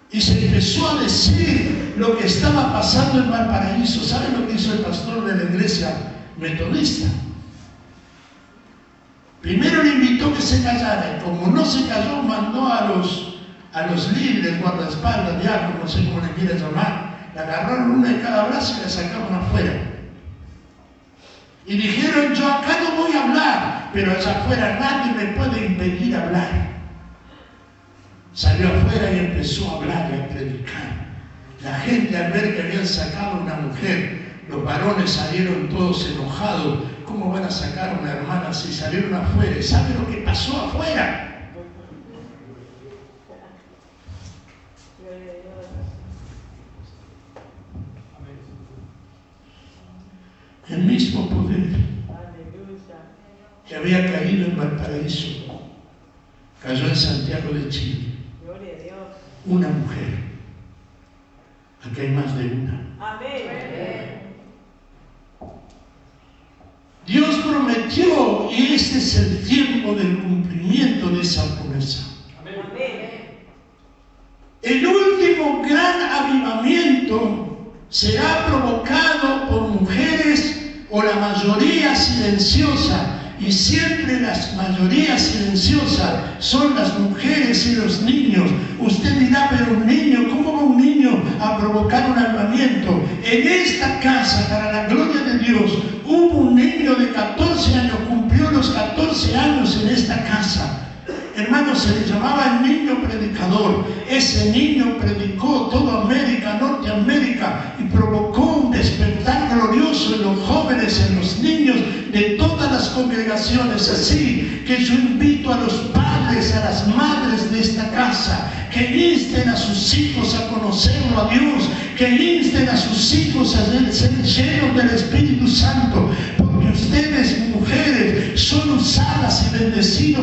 Y se empezó a decir lo que estaba pasando en Valparaíso. ¿Saben lo que hizo el pastor de la iglesia metodista? Primero le invitó que se callara, y como no se calló, mandó a los líderes, guardaespaldas, diáconos, no sé cómo le quieran llamar, la agarraron una de cada brazo y la sacaron afuera. Y dijeron, yo acá no voy a hablar, pero allá afuera nadie me puede impedir hablar. Salió afuera y empezó a hablar y a predicar. La gente, al ver que habían sacado a una mujer, los varones salieron todos enojados. ¿Cómo van a sacar a una hermana si salieron afuera? ¿Sabe lo que pasó afuera? El mismo poder que había caído en Valparaíso cayó en Santiago de Chile. Una mujer. Aquí hay más de una. Amén. Dios prometió, y este es el tiempo del cumplimiento de esa promesa. Amén. El último gran avivamiento será provocado por mujeres o la mayoría silenciosa. Y siempre las mayorías silenciosas son las mujeres y los niños. Usted dirá, pero un niño, ¿cómo va un niño a provocar un avivamiento? En esta casa, para la gloria de Dios, hubo un niño de 14 años, cumplió los 14 años en esta casa. Hermano, se le llamaba el niño predicador. Ese niño predicó toda América, Norteamérica, y provocó un despertar glorioso en los jóvenes, en los niños de todas las congregaciones. Así que yo invito a los padres, a las madres de esta casa, que insten a sus hijos a conocerlo a Dios, que insten a sus hijos a ser llenos del Espíritu Santo, porque ustedes, mujeres, son usadas y bendecidas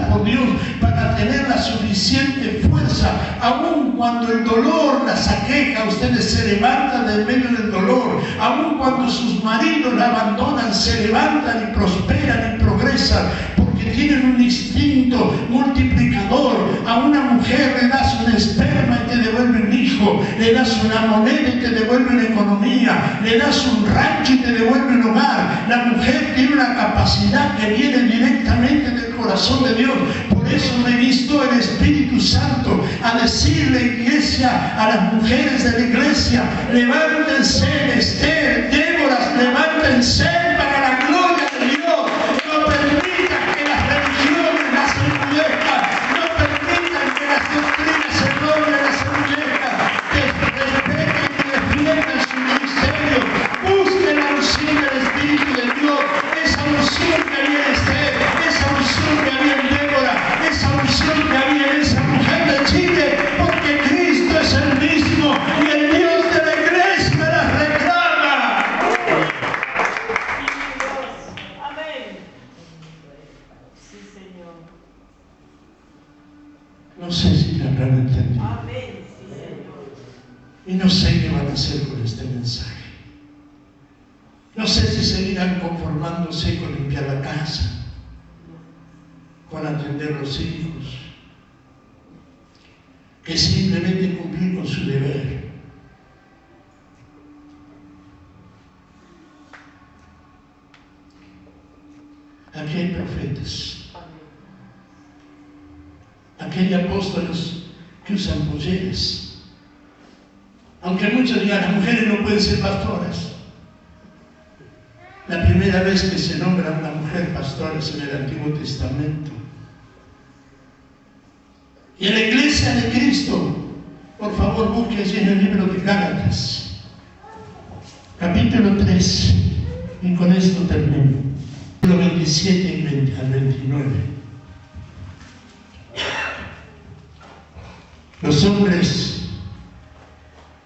por Dios para tener la suficiente fuerza. Aun cuando el dolor las aqueja, ustedes se levantan en medio del dolor. Aun cuando sus maridos la abandonan, se levantan y prosperan y progresan, porque tienen un instinto multiplicador. A una mujer le das un esperma y te devuelve un hijo, le das una moneda y te devuelve una economía, le das un rancho y te devuelve un hogar. La mujer tiene una capacidad que viene directamente del corazón de Dios. Por eso me instó el Espíritu Santo a decirle, iglesia, a las mujeres de la iglesia: levántense, Esther, Débora, levántense para la gloria de Dios. No permitan que las religiones las endurezcan, no permitan que las doctrinas erróneas las endurezcan. Respeten y defiendan su ministerio. Busquen la unción del Espíritu de Dios, esa unción que había en Esther, esa unción que había en Débora, esa unción que había en esa mujer de Chile, porque Cristo es el mismo y el Dios de la iglesia las reclama. Amén. Sí, Señor. No sé si me habrán entendido. Amén. Sí, Señor. Y no sé qué van a hacer con este mensaje. No sé si seguirán conformándose con limpiar la casa, con atender a los hijos, que simplemente cumplir con su deber. Aquí hay profetas, aquí hay apóstoles que usan polleras. Aunque muchos digan, las mujeres no pueden ser pastoras. La primera vez que se nombra a una mujer pastora es en el Antiguo Testamento. Y en la iglesia de Cristo, por favor, busque allí en el libro de Gálatas, capítulo 3, y con esto termino, versículo 27 al 29. Los hombres,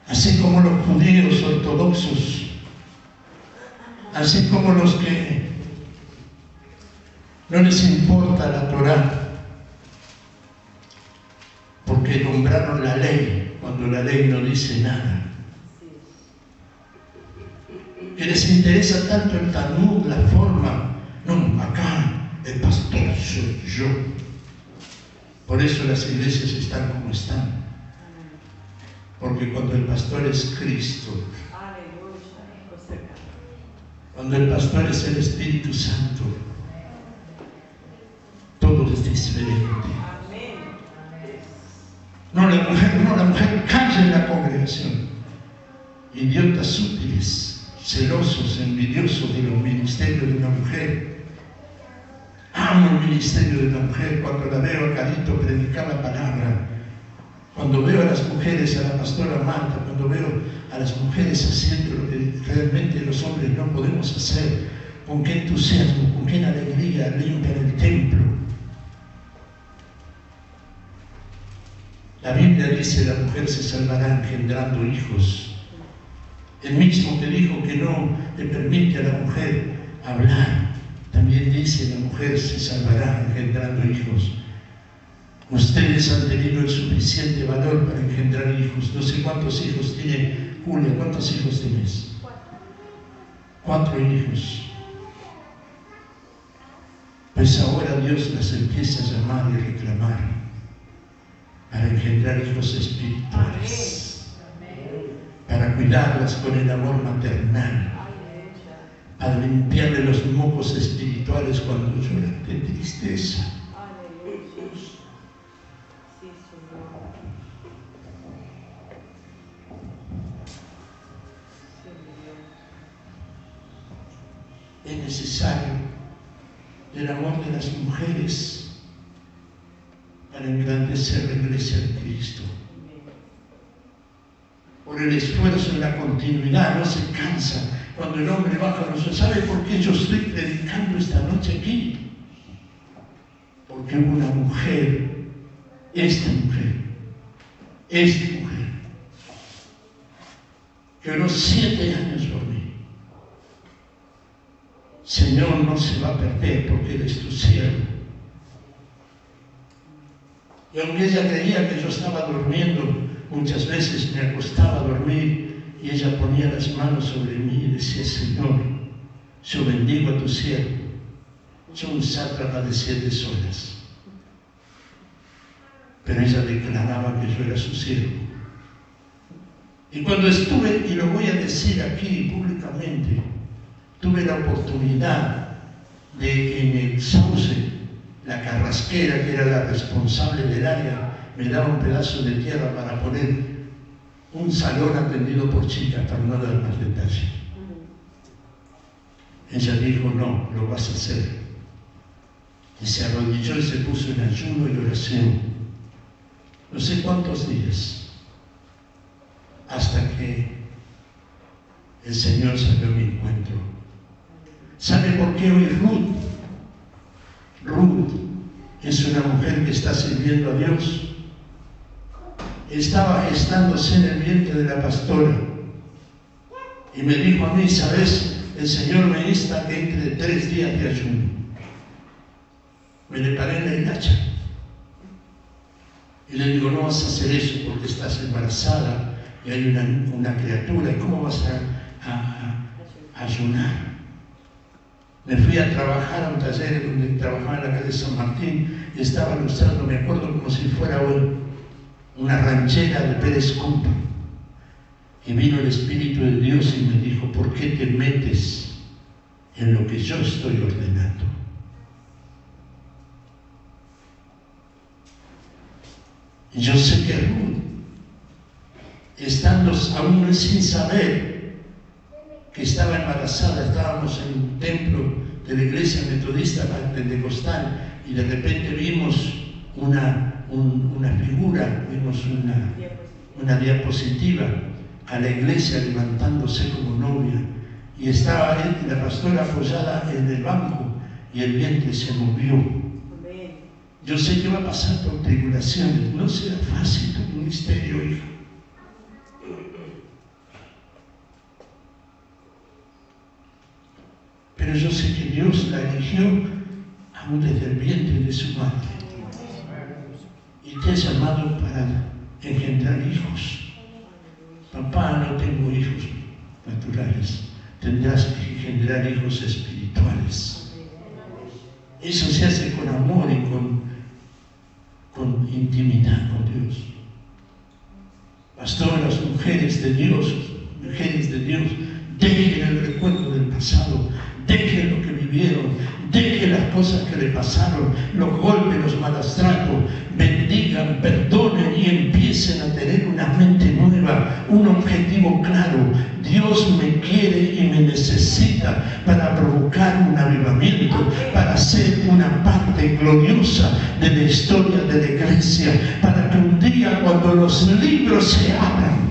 así como los judíos ortodoxos, así como los que no les importa la Torá, porque nombraron la ley cuando la ley no dice nada, que les interesa tanto el Talmud, la forma. No, acá el pastor soy yo. Por eso las iglesias están como están, porque cuando el pastor es Cristo, cuando el pastor es el Espíritu Santo, todo es diferente. No, la mujer calla en la congregación. Idiotas útiles, celosos, envidiosos de los ministerios de una mujer. Amo el ministerio de una mujer. Cuando la veo a Carito predicar la palabra, cuando veo a las mujeres, a la pastora Marta, cuando veo a las mujeres haciendo lo que realmente los hombres no podemos hacer, con qué entusiasmo, con qué alegría limpian el templo. La Biblia dice: la mujer se salvará engendrando hijos. El mismo que dijo que no le permite a la mujer hablar, también dice: la mujer se salvará engendrando hijos. Ustedes han tenido el suficiente valor para engendrar hijos. No sé cuántos hijos tiene Julia. ¿Cuántos hijos tienes? 4 hijos. Pues ahora Dios las empieza a llamar y reclamar para engendrar hijos espirituales, para cuidarlas con el amor maternal, para limpiarle los mocos espirituales cuando lloran de tristeza. Es necesario el amor de las mujeres para engrandecer la iglesia de Cristo. Por el esfuerzo y la continuidad, no se cansa. cuando el hombre baja los ojos. ¿Sabe por qué yo estoy predicando esta noche aquí? Porque hubo una mujer, esta mujer, que oró 7 años por mí. Señor, no se va a perder porque Él es tu siervo. Y aunque ella creía que yo estaba durmiendo, muchas veces me acostaba a dormir y ella ponía las manos sobre mí y decía: Señor, yo bendigo a tu siervo. Yo un sátrapa de 7 solas. Pero ella declaraba que yo era su siervo. Y cuando estuve, y lo voy a decir aquí públicamente, tuve la oportunidad de, en el Sauce, la carrasquera, que era la responsable del área, me daba un pedazo de tierra para poner un salón atendido por chicas, para no dar más detalles. Ella dijo: no, lo vas a hacer. Y se arrodilló y se puso en ayuno y oración. No sé cuántos días, hasta que el Señor salió a mi encuentro. ¿Sabe por qué hoy Ruth es una mujer que está sirviendo a Dios? Estaba gestándose en el vientre de la pastora y me dijo a mí: ¿sabes? El Señor me insta que entre 3 días de ayuno. Me le paré en la hilacha y le digo: no vas a hacer eso porque estás embarazada y hay una criatura, ¿y cómo vas a ayunar? Me fui a trabajar a un taller donde trabajaba en la calle San Martín y estaba ilustrando, me acuerdo como si fuera hoy, una ranchera de Pérez Compa. Y vino el Espíritu de Dios y me dijo: ¿por qué te metes en lo que yo estoy ordenando? Y yo sé que Ruth, estando aún sin saber que estaba embarazada, estábamos en un templo de la iglesia metodista pentecostal y de repente vimos una figura, vimos una diapositiva a la iglesia levantándose como novia y estaba la pastora apoyada en el banco y el vientre se movió. Yo sé que va a pasar por tribulaciones, no será fácil tu ministerio, hija. Pero yo sé que Dios la eligió aún desde el vientre de su madre. Y te ha llamado para engendrar hijos. Papá, no tengo hijos naturales. Tendrás que engendrar hijos espirituales. Eso se hace con amor y con intimidad con Dios. Pastoras, mujeres de Dios, dejen el recuerdo del pasado, dejen lo que vivieron, dejen las cosas que le pasaron, los golpes, los malos tratos, bendigan, perdonen y empiecen a tener una mente nueva, un objetivo claro. Dios me quiere y me necesita para provocar un avivamiento, para ser una parte gloriosa de la historia de la iglesia, para que un día cuando los libros se abran,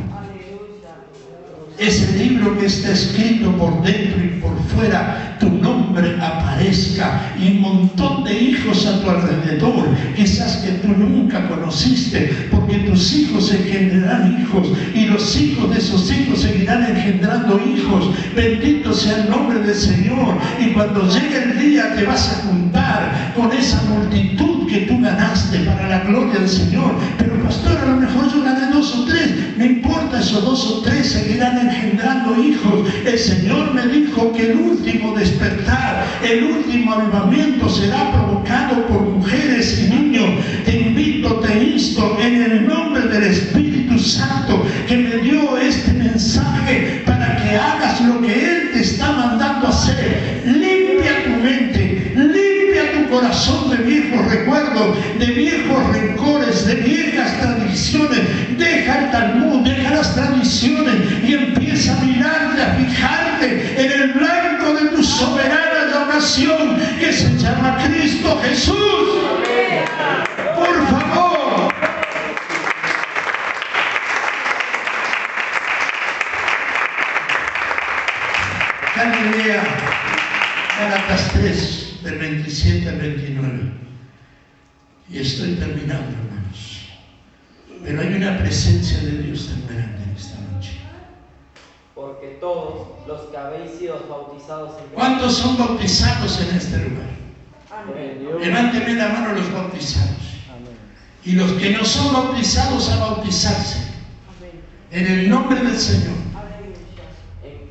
ese libro que está escrito por dentro y por fuera, tu nombre aparezca y un montón de hijos a tu alrededor, quizás que tú nunca conociste, porque tus hijos engendrarán hijos y los hijos de esos hijos seguirán engendrando hijos. Bendito sea el nombre del Señor. Y cuando llegue el día te vas a juntar con esa multitud que tú ganaste para la gloria del Señor. Pero pastor, a lo mejor yo gané 2 o 3, no importa, esos 2 o 3 seguirán engendrando hijos. El Señor me dijo que el último despertar, el último avivamiento será provocado por mujeres y niños. Te invito, te insto en el nombre del Espíritu Santo que me dio este mensaje para que hagas lo que Él te está mandando hacer. Limpia tu mente, limpia tu corazón de viejos recuerdos, de viejos rencores, de viejas tradiciones. Deja el Talmud, deja las tradiciones y empieza a mirarte, a fijarte en el blanco de tu soberana llamación que se llama Cristo Jesús. ¿Por Y estoy terminando, hermanos. Pero hay una presencia de Dios tan grande en esta noche. Porque todos los que habéis sido bautizados en Cristo. ¿Cuántos son bautizados en este lugar? Amén. Levánteme la mano los bautizados. Y los que no son bautizados a bautizarse. En el nombre del Señor.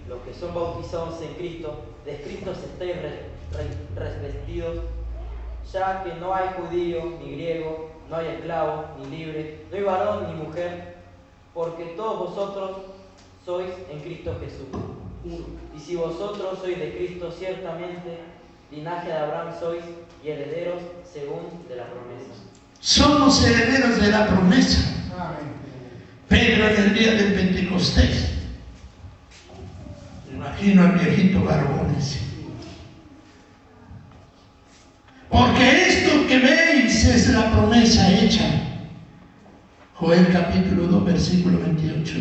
Los que son bautizados en Cristo, de Cristo estáis revestidos, ya que no hay judío ni griego, no hay esclavo ni libre, no hay varón ni mujer, porque todos vosotros sois en Cristo Jesús. Y si vosotros sois de Cristo, ciertamente linaje de Abraham sois y herederos según de la promesa. Somos herederos de la promesa. Pedro en el día del Pentecostés, me imagino al viejito Barbones. Porque esto que veis es la promesa hecha. Joel capítulo 2 versículo 28.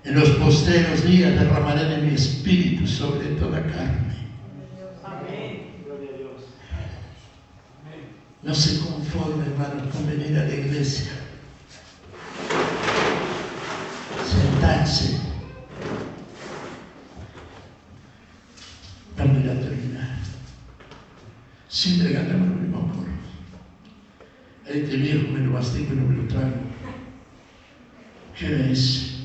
En los postreros días derramaré de mi espíritu sobre toda carne. Amén. Gloria a Dios. No se conforme, hermanos, con venir a la iglesia, sentarse. Vamos a terminar. Siempre cantamos los mismos coros. Este viejo me lo mastico y no me lo trago. ¿Qué hora es?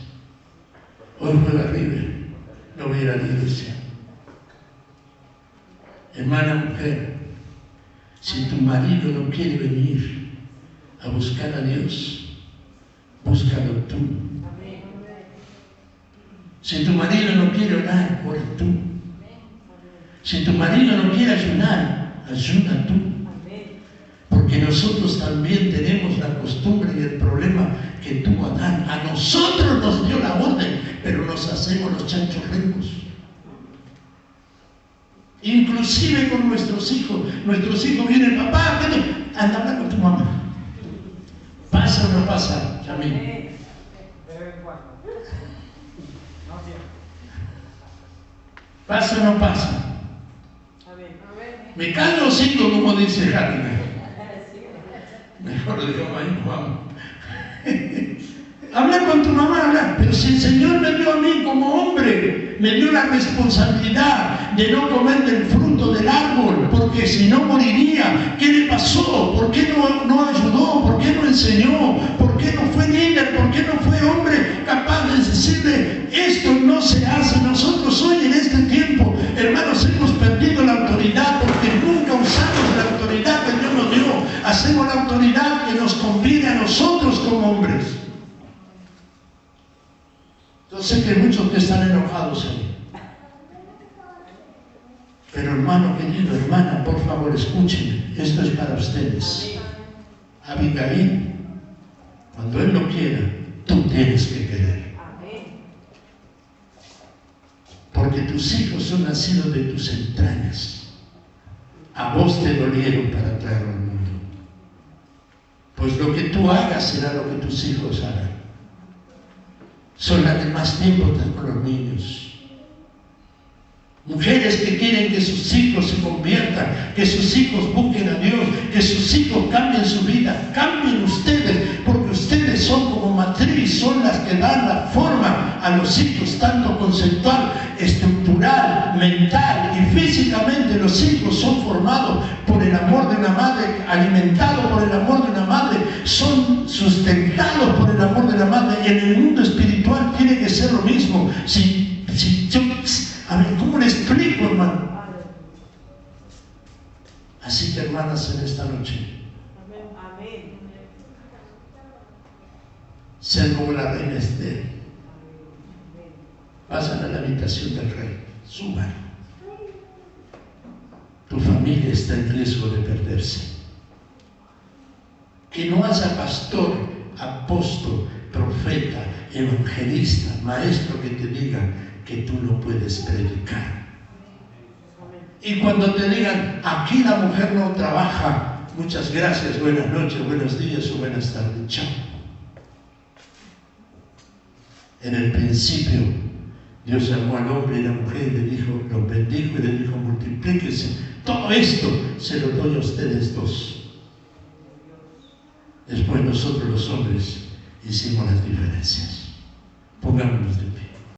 Hoy juega River. No voy a ir a la iglesia. Hermana mujer, si tu marido no quiere venir a buscar a Dios, búscalo tú. Si tu marido no quiere orar, ora tú. Si tu marido no quiere ayunar, ayuna tú. Porque nosotros también tenemos la costumbre y el problema que tuvo Adán. A nosotros nos dio la orden, pero nos hacemos los chanchos ricos. Inclusive con nuestros hijos. Nuestros hijos vienen, papá, anda a hablar con tu mamá. ¿Pasa o no pasa, Yamil? De vez en cuando. No siempre. ¿Pasa o no pasa? Me caen los hijos, como dice Jaime. Mejor digo, ahí no vamos. Habla con tu mamá, habla. Pero si el Señor me dio a mí como hombre, me dio la responsabilidad de no comer del fruto del árbol, porque si no moriría. ¿Qué le pasó? ¿Por qué no ayudó? ¿Por qué no enseñó? ¿Por qué no fue líder? ¿Por qué no fue hombre capaz de decirle, esto no se hace? Nosotros hoy en este tiempo, hermanos, hemos perdido la autoridad porque nunca usamos la autoridad que Dios nos dio. Hacemos la autoridad que nos conviene a nosotros como hombres. Yo sé que hay muchos que están enojados ahí. Pero hermano querido, hermana, por favor, escúchenme. Esto es para ustedes. Abigail, cuando Él no quiera, tú tienes que querer. Porque tus hijos son nacidos de tus entrañas. A vos te dolieron para traerlo al mundo. Pues lo que tú hagas será lo que tus hijos hagan. Son las que más tiempo están con los niños. Mujeres que quieren que sus hijos se conviertan, que sus hijos busquen a Dios, que sus hijos cambien su vida. Cambien ustedes, porque ustedes son como matriz, son las que dan la forma a los hijos, tanto conceptual, estructural, mental y físicamente. Los hijos son formados por el amor de una madre, alimentados por el amor de una madre, son sustentados por el amor de la madre. En el mundo espiritual tiene que ser lo mismo. A ver, ¿cómo le explico, hermano? Así que, hermanas, en esta noche, sean como la reina Esther. Pasan a la habitación del rey, suban. Tu familia está en riesgo de perderse. Que no haya pastor, apóstol, profeta, evangelista, maestro que te diga que tú no puedes predicar. Y cuando te digan, aquí la mujer no trabaja, muchas gracias, buenas noches, buenos días o buenas tardes, chao. En el principio, Dios llamó al hombre y a la mujer y le dijo, los bendijo y le dijo, multiplíquense. Todo esto se lo doy a ustedes dos. Después nosotros los hombres hicimos las diferencias. Pongámonos de pie.